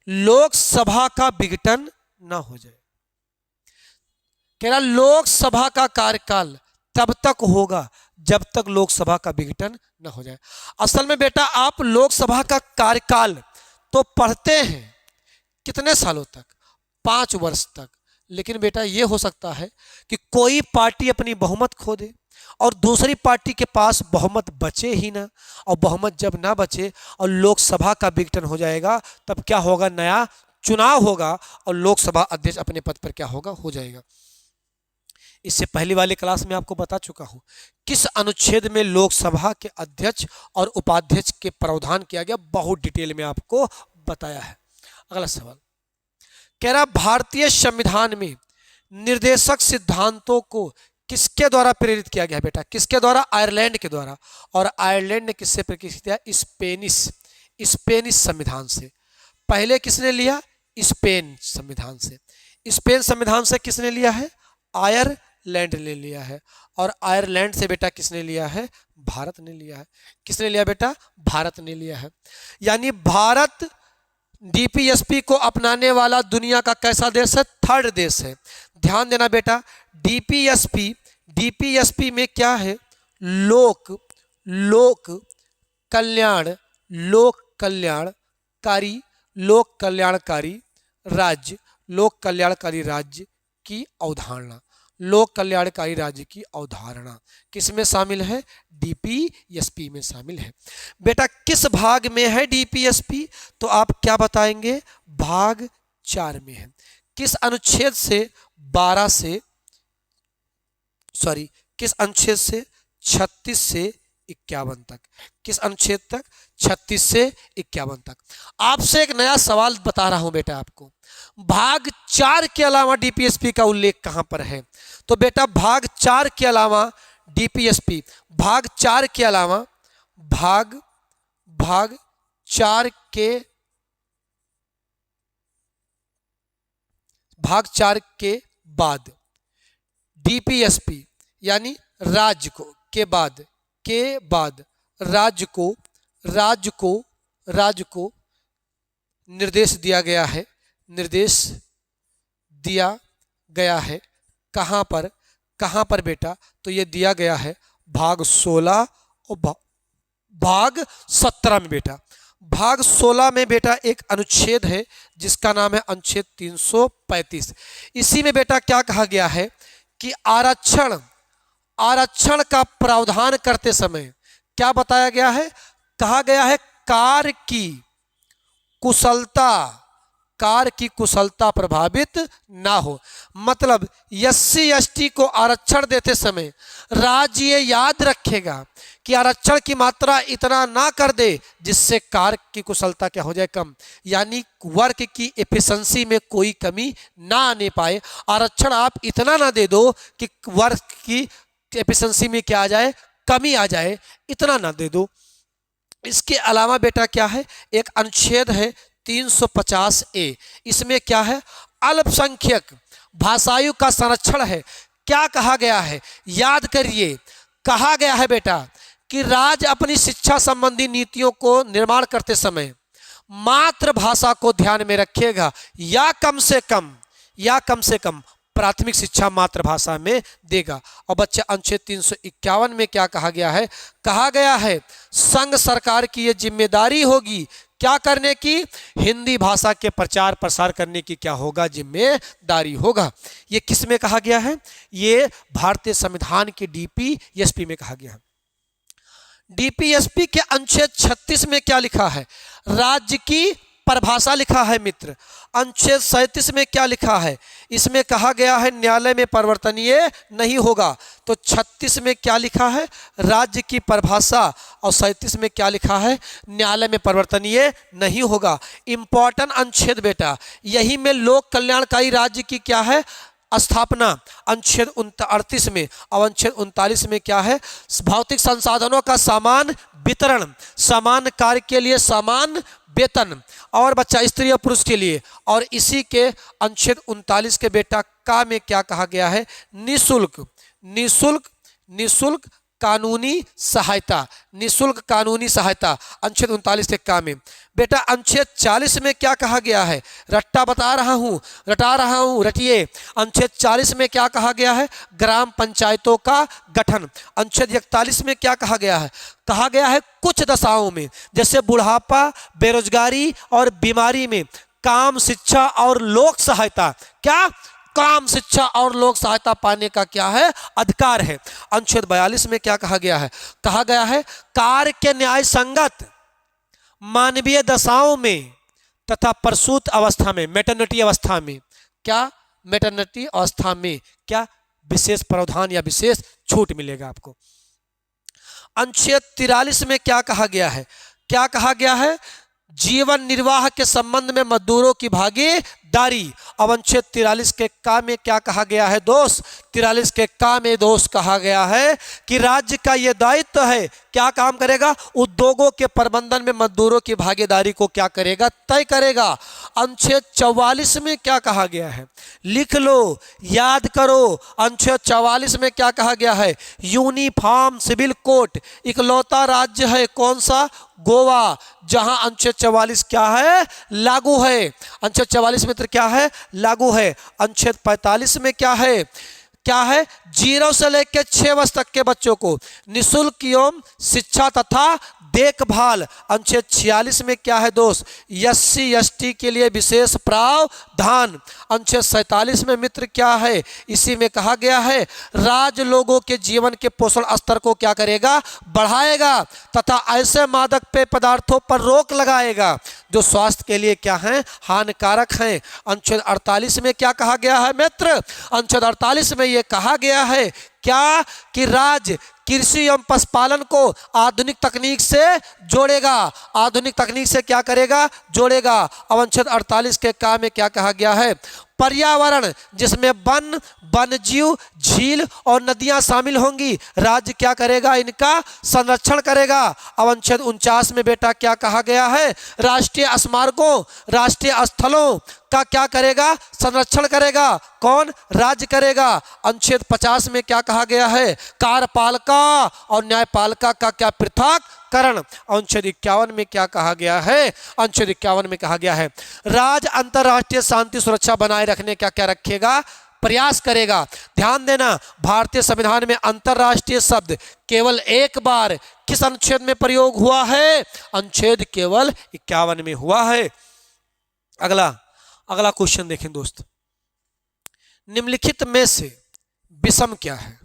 लोकसभा का विघटन ना हो जाए। कह रहा लोकसभा का कार्यकाल तब तक होगा जब तक लोकसभा का विघटन न हो जाए। असल में बेटा आप लोकसभा का कार्यकाल तो पढ़ते हैं कितने सालों तक? 5 वर्ष तक। लेकिन बेटा ये हो सकता है कि कोई पार्टी अपनी बहुमत खो दे और दूसरी पार्टी के पास बहुमत बचे ही ना, और बहुमत जब ना बचे और लोकसभा का विघटन हो जाएगा तब क्या होगा? नया चुनाव होगा और लोकसभा अध्यक्ष अपने पद पर क्या होगा? हो जाएगा। इससे पहले वाले क्लास में आपको बता चुका हूं किस अनुच्छेद में लोकसभा के अध्यक्ष और उपाध्यक्ष के प्रावधान किया गया, बहुत डिटेल में आपको बताया है। अगला सवाल कह रहा भारतीय संविधान में निर्देशक सिद्धांतों को किसके द्वारा प्रेरित किया गया? बेटा किसके द्वारा? आयरलैंड के द्वारा। और आयरलैंड ने किससे प्रेरित किया? स्पेनिश संविधान से। पहले किसने लिया? स्पेन संविधान से। स्पेन संविधान से किसने लिया है? आयरलैंड ने लिया है। और आयरलैंड से बेटा किसने लिया है? भारत ने लिया है। किसने लिया बेटा? भारत ने लिया है। यानी भारत DPSP को अपनाने वाला दुनिया का कैसा देश है? 3rd देश है। ध्यान देना बेटा, DPSP में क्या है? लोक कल्याणकारी राज्य, लोक कल्याणकारी राज्य की अवधारणा, लोक कल्याणकारी राज्य की अवधारणा किसमें शामिल है? DPSP में शामिल है। बेटा किस भाग में है DPSP? तो आप क्या बताएंगे? भाग 4 में है। किस अनुच्छेद से? 12 से किस अनुच्छेद से? 36 से 51 तक। किस अनुच्छेद तक? 36 से 51 तक। आपसे एक नया सवाल बता रहा हूं बेटा आपको, भाग 4 के अलावा DPSP का उल्लेख कहां पर है? तो बेटा भाग 4 के अलावा DPSP, भाग 4 के अलावा भाग 4 के बाद डीपीएसपी यानी राज्य को के बाद राज्य को निर्देश दिया गया है कहाँ पर बेटा? तो ये दिया गया है भाग 16 और भाग 17 में बेटा। भाग 16 में बेटा एक अनुच्छेद है जिसका नाम है अनुच्छेद 335। इसी में बेटा क्या कहा गया है कि आरक्षण का प्रावधान करते समय क्या बताया गया है? कहा गया है कार्य की कुशलता प्रभावित ना हो। मतलब एससी एसटी को आरक्षण देते समय राज्य ये याद रखेगा कि आरक्षण की मात्रा इतना ना कर दे जिससे कार्य की कुशलता क्या हो जाए? कम, यानी वर्क की एफिशिएंसी में कोई कमी ना आने पाए। आरक्षण आप इतना ना दे दो कि वर्क की एफिशिएंसी में क्या आ जाए? कमी आ जाए, इतना ना दे दो। इसके अलावा बेटा क्या है? एक अनुच्छेद है 350A। इसमें क्या है? अल्पसंख्यक भाषाओं का संरक्षण है। क्या कहा गया है? याद करिए, कहा गया है बेटा कि राज्य अपनी शिक्षा संबंधी नीतियों को निर्माण करते समय मातृभाषा को ध्यान में रखेगा या कम से कम प्राथमिक शिक्षा मातृभाषा में देगा। और बच्चे अनुच्छेद 351 में क्या कहा गया है? कहा गया है संघ सरकार की ये जिम्मेदारी होगी क्या करने की? हिंदी भाषा के प्रचार प्रसार करने की क्या होगा? जिम्मेदारी होगा। ये किस में कहा गया है? ये भारतीय संविधान के डीपीएसपी में कहा गया है। डीपीएसपी के अनुच्छेद 36 में क्या लिखा है? राज्य की परिभाषा लिखा है मित्र। अनुच्छेद 37 में क्या लिखा है? इसमें कहा गया है न्यायालय में परिवर्तनीय नहीं होगा। तो 36 में क्या लिखा है? राज्य की परिभाषा। और 37 में क्या लिखा है? न्यायालय में परिवर्तनीय नहीं होगा। इंपॉर्टेंट अनुच्छेद बेटा। यही में लोक कल्याणकारी राज्य की क्या है? स्थापना अनुच्छेद 38 में। और अनुच्छेद 39 में क्या है? भौतिक संसाधनों का समान वितरण, समान कार्य के लिए समान वेतन, और बच्चा स्त्री और पुरुष के लिए। और इसी के अनुच्छेद 39 के बेटा का में क्या कहा गया है? निःशुल्क कानूनी सहायता, निःशुल्क कानूनी सहायता अनुच्छेद 39 के का में। बेटा अनुच्छेद 40 में क्या कहा गया है? रट्टा रटा रहा हूँ, रटिए। अनुच्छेद 40 में क्या कहा गया है? ग्राम पंचायतों का गठन। अनुच्छेद 41 में क्या कहा गया है? कहा गया है कुछ दशाओं में, जैसे बुढ़ापा, बेरोजगारी और बीमारी में काम, शिक्षा और लोक सहायता, क्या काम, शिक्षा और लोक सहायता पाने का क्या है? अधिकार है। अनुच्छेद 42 में क्या कहा गया है? कहा गया है कार्य के न्याय संगत मानवीय दशाओं में तथा प्रसूत अवस्था में, मैटरनिटी अवस्था में, क्या मैटरनिटी अवस्था में क्या विशेष प्रावधान या विशेष छूट मिलेगा आपको। अनुच्छेद 43 में क्या कहा गया है? क्या कहा गया है? जीवन निर्वाह के संबंध में मजदूरों की भागीदारी। अब अनुच्छेद 43 के का में क्या कहा गया है दोस्त? 43 के का में दोस्त कहा गया है कि राज्य का यह दायित्व है, क्या काम करेगा? उद्योगों के प्रबंधन में मजदूरों की भागीदारी को क्या करेगा? तय करेगा। अनुच्छेद 44 में क्या कहा गया है? लिख लो, याद करो। अनुच्छेद 44 में क्या कहा गया है? यूनिफॉर्म सिविल कोड इकलौता राज्य है, कौन सा? गोवा, जहां अनुच्छेद 44 क्या है? लागू है। अनुच्छेद 44 में क्या है? लागू है। अनुच्छेद 45 में क्या है? 0 से लेकर 6 वर्ष तक के बच्चों को निःशुल्क एवं शिक्षा तथा देखभाल। अनुच्छेद 46 में क्या है दोस्त? एससी एसटी के लिए विशेष प्रावधान। अनुच्छेद 47 में मित्र क्या है? इसी में कहा गया है राज्य लोगों के जीवन के पोषण स्तर को क्या करेगा? बढ़ाएगा तथा ऐसे मादक पेय पदार्थों पर रोक लगाएगा जो स्वास्थ्य के लिए क्या है? हानिकारक हैं। अनुच्छेद 48 में क्या कहा गया है मित्र? अनुच्छेद 48 में यह कहा गया है क्या कि राज्य कृषि एवं पशुपालन को आधुनिक तकनीक से जोड़ेगा। आधुनिक तकनीक से क्या करेगा? जोड़ेगा। अब अनुच्छेद 48 के का में क्या कहा गया है? पर्यावरण जिसमें वन, वन्यजीव, झील और नदियां शामिल होंगी, राज्य क्या करेगा? इनका संरक्षण करेगा। अब अनुच्छेद 49 में बेटा क्या कहा गया है? राष्ट्रीय स्मारकों, राष्ट्रीय स्थलों का क्या करेगा? संरक्षण करेगा। कौन? राज्य करेगा। अनुच्छेद 50 में क्या कहा गया है? कार्यपालिका और न्यायपालिका का क्या पृथककरण। अनुच्छेद 51 में क्या कहा गया है? अनुच्छेद 51 में कहा गया है राज्य अंतर्राष्ट्रीय शांति सुरक्षा बनाए रखने का क्या रखेगा? प्रयास करेगा। ध्यान देना, भारतीय संविधान में अंतर्राष्ट्रीय शब्द केवल एक बार किस अनुच्छेद में प्रयोग हुआ है? अनुच्छेद केवल 51 में हुआ है। अगला क्वेश्चन देखें दोस्त, निम्नलिखित में से विषम क्या है?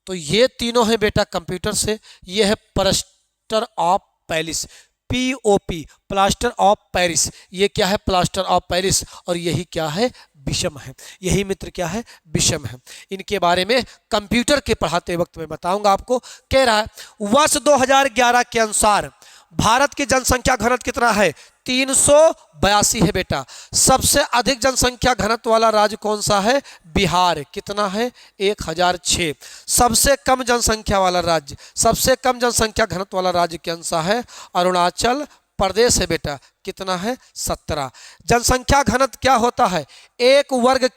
तो ये तीनों है बेटा कंप्यूटर से। ये है plaster of Paris, POP, plaster of Paris. ये क्या है? Plaster of Paris. और यही क्या है? विषम है। यही मित्र क्या है? विषम है। इनके बारे में कंप्यूटर के पढ़ाते वक्त मैं बताऊंगा आपको। कह रहा है वर्ष 2011 के अनुसार भारत की जनसंख्या घनत्व कितना है? 382 है बेटा। सबसे अधिक जनसंख्या घनत्व वाला राज्य कौन सा है? बिहार। कितना है? 1006। सबसे कम जनसंख्या वाला राज्य, सबसे कम जनसंख्या घनत्व वाला राज्य कौन सा है? अरुणाचल प्रदेश है बेटा। कितना है? 17। जनसंख्या घनत्व क्या होता है? एक वर्ग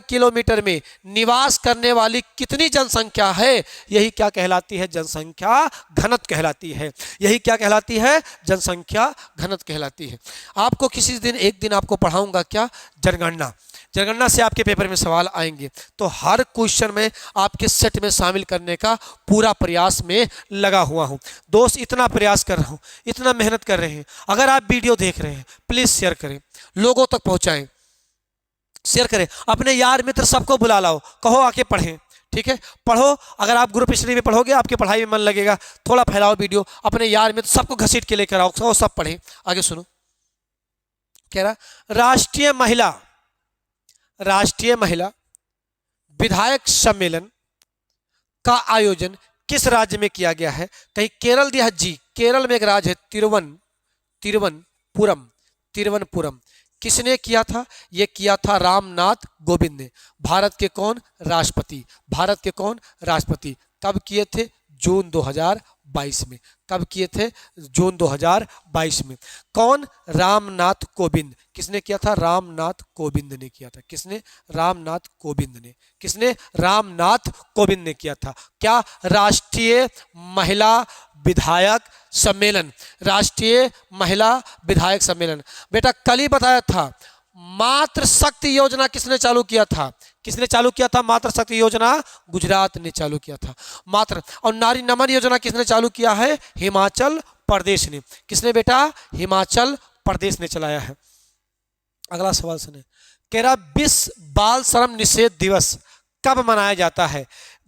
किलोमीटर में निवास करने वाली कितनी जनसंख्या है? यही क्या कहलाती है? जनसंख्या घनत्व कहलाती है। यही क्या कहलाती है? जनसंख्या घनत्व कहलाती है। आपको एक दिन आपको पढ़ाऊंगा क्या? जनगणना। जनगणना से आपके पेपर में सवाल आएंगे, तो हर क्वेश्चन में आपके सेट में शामिल करने का पूरा प्रयास में लगा हुआ हूं। दोस्त इतना प्रयास कर रहा हूं, इतना मेहनत कर रहे हैं। अगर आप वीडियो देख रहे हैं प्लीज शेयर करें, लोगों तक पहुंचाएं, शेयर करें, अपने यार मित्र सबको बुला लाओ, कहो आके पढ़ें। ठीक है, पढ़ो। अगर आप ग्रुप स्टडी में पढ़ोगे आपकी पढ़ाई में मन लगेगा। थोड़ा फैलाओ वीडियो, अपने यार मित्र सबको घसीट के लेकर आओ, सब पढ़ें। आगे सुनो, कह रहा राष्ट्रीय महिला विधायक सम्मेलन का आयोजन किस राज्य में किया गया है? कहीं केरल दिया जी। केरल में एक राज्य है तिरुवनंतपुरम। किसने किया था? ये किया था रामनाथ कोविंद ने। भारत के कौन? राष्ट्रपति। कब किए थे? जून 2022 में। कब किए थे? जून 2022 में। कौन? रामनाथ कोविंद। किसने किया था? रामनाथ कोविंद ने किया था। किसने? रामनाथ कोविंद ने। किसने? रामनाथ कोविंद ने किया था। क्या? राष्ट्रीय महिला विधायक सम्मेलन। राष्ट्रीय महिला विधायक सम्मेलन। बेटा कल ही बताया था, मातृ शक्ति योजना किसने चालू किया था? किसने चालू किया था? मातृ शक्ति योजना गुजरात ने चालू किया था। और नारी नमन योजना किसने चालू किया है? हिमाचल प्रदेश ने। किसने बेटा? हिमाचल प्रदेश ने चलाया है। अगला सवाल सुने, कह रहा विश्व बाल श्रम निषेध दिवस कब मनाया जाता है?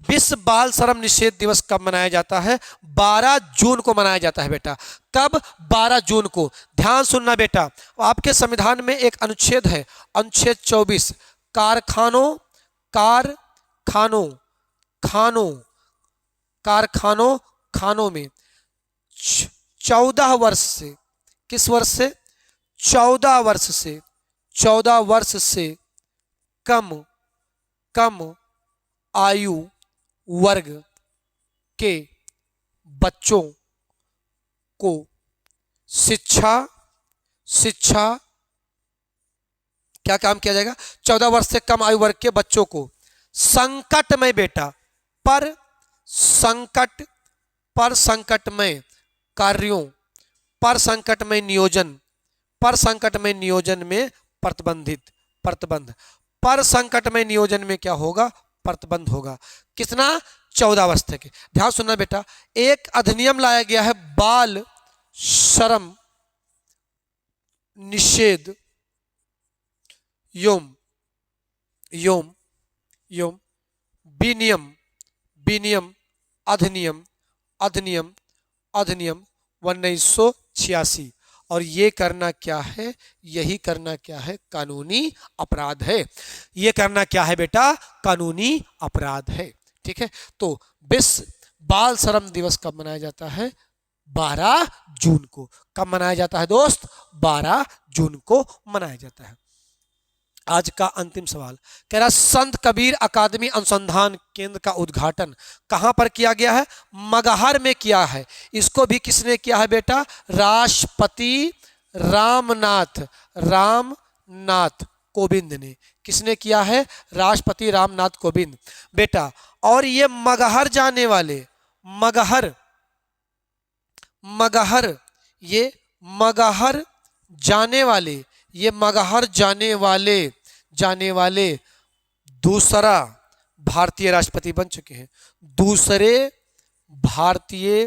विश्व बाल श्रम निषेध दिवस कब मनाया जाता है? 12 जून को मनाया जाता है बेटा। कब? 12 जून को। ध्यान सुनना बेटा, आपके संविधान में एक अनुच्छेद है, अनुच्छेद 24, कारखानों में 14 वर्ष से, किस वर्ष से? 14 वर्ष से कम आयु वर्ग के बच्चों को शिक्षा क्या काम किया जाएगा? 14 वर्ष से कम आयु वर्ग के बच्चों को संकट में बेटा, पर संकटमय कार्यों, पर संकटमय नियोजन में प्रतिबंध, पर संकटमय नियोजन में क्या होगा? प्रतिबंध होगा। कितना? 14 वर्ष तक। ध्यान सुनना बेटा, एक अधिनियम लाया गया है, बाल श्रम निषेध विनियम अधिनियम 1986। और ये करना क्या है? यही करना क्या है? कानूनी अपराध है। ये करना क्या है बेटा? कानूनी अपराध है। ठीक है, तो विश्व बाल श्रम दिवस कब मनाया जाता है? 12 जून को। कब मनाया जाता है दोस्त? 12 जून को मनाया जाता है। आज का अंतिम सवाल, कह रहा संत कबीर अकादमी अनुसंधान केंद्र का उद्घाटन कहां पर किया गया है? मगहर में किया है। इसको भी किसने किया है बेटा? राष्ट्रपति रामनाथ रामनाथ कोविंद ने। किसने किया है? राष्ट्रपति रामनाथ कोविंद बेटा। और ये मगहर जाने वाले, मगहर मगहर ये मगहर जाने वाले, ये मगहर जाने वाले दूसरा भारतीय राष्ट्रपति बन चुके हैं। दूसरे भारतीय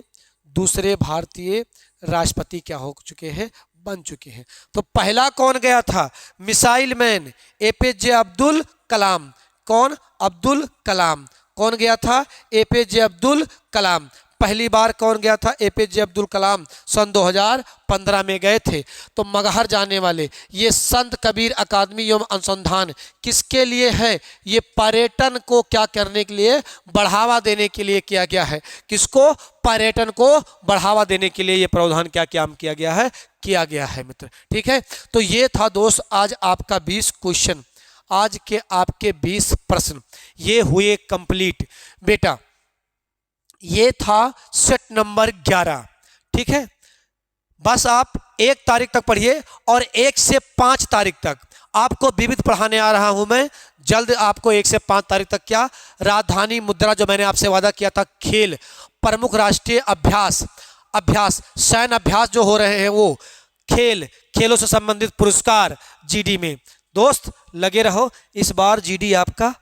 राष्ट्रपति क्या हो चुके हैं? बन चुके हैं। तो पहला कौन गया था? Missile man APJ Abdul Kalam. कौन? अब्दुल कलाम। कौन गया था? एपीजे अब्दुल कलाम। पहली बार कौन गया था? एपीजे अब्दुल कलाम सन 2015 में गए थे। तो मगहर जाने वाले, ये संत कबीर अकादमी एवं अनुसंधान किसके लिए है? ये पर्यटन को क्या करने के लिए? बढ़ावा देने के लिए किया गया है। किसको? पर्यटन को बढ़ावा देने के लिए ये प्रावधान क्या किया गया है? किया गया है मित्र। ठीक है, तो ये था दोस्त आज आपका 20 क्वेश्चन, आज के आपके 20 प्रश्न ये हुए कंप्लीट बेटा। ये था सेट नंबर 11। ठीक है, बस आप 1 तारीख तक पढ़िए और 1 से 5 तारीख तक आपको विविध पढ़ाने आ रहा हूं मैं। जल्द आपको 1 से 5 तारीख तक क्या, राजधानी मुद्रा जो मैंने आपसे वादा किया था, खेल, प्रमुख राष्ट्रीय अभ्यास, सैन्य अभ्यास जो हो रहे हैं वो, खेलों से संबंधित पुरस्कार जीडी में। दोस्त लगे रहो, इस बार जीडी आपका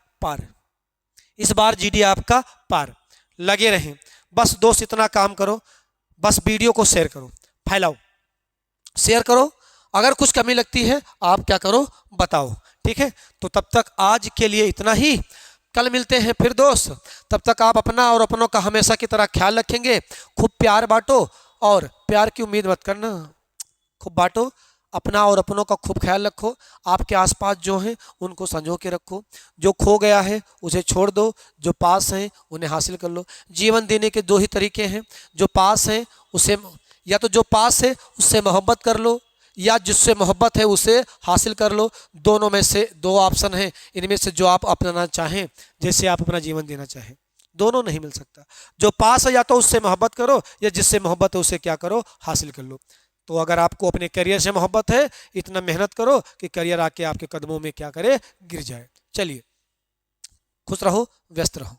पार, लगे रहें। बस दोस्त इतना काम करो, बस वीडियो को शेयर करो, फैलाओ, शेयर करो। अगर कुछ कमी लगती है आप क्या करो? बताओ। ठीक है, तो तब तक आज के लिए इतना ही। कल मिलते हैं फिर दोस्त। तब तक आप अपना और अपनों का हमेशा की तरह ख्याल रखेंगे। खूब प्यार बांटो और प्यार की उम्मीद मत करना, खूब बांटो। अपना और अपनों का खूब ख्याल रखो। आपके आसपास जो हैं उनको संजो के रखो। जो खो गया है उसे छोड़ दो, जो पास हैं उन्हें हासिल कर लो। जीवन देने के 2 ही तरीके हैं। जो पास हैं उसे, या तो जो पास है उससे मोहब्बत कर लो, या जिससे मोहब्बत है उसे हासिल कर लो। दोनों में से 2 ऑप्शन हैं, इनमें से जो आप अपनाना चाहें, जैसे आप अपना जीवन देना चाहें। दोनों नहीं मिल सकता। जो पास है या तो उससे मोहब्बत करो, या जिससे मोहब्बत है उसे क्या करो? हासिल कर लो। तो अगर आपको अपने करियर से मोहब्बत है, इतना मेहनत करो कि करियर आके आपके कदमों में क्या करे? गिर जाए। चलिए, खुश रहो, व्यस्त रहो।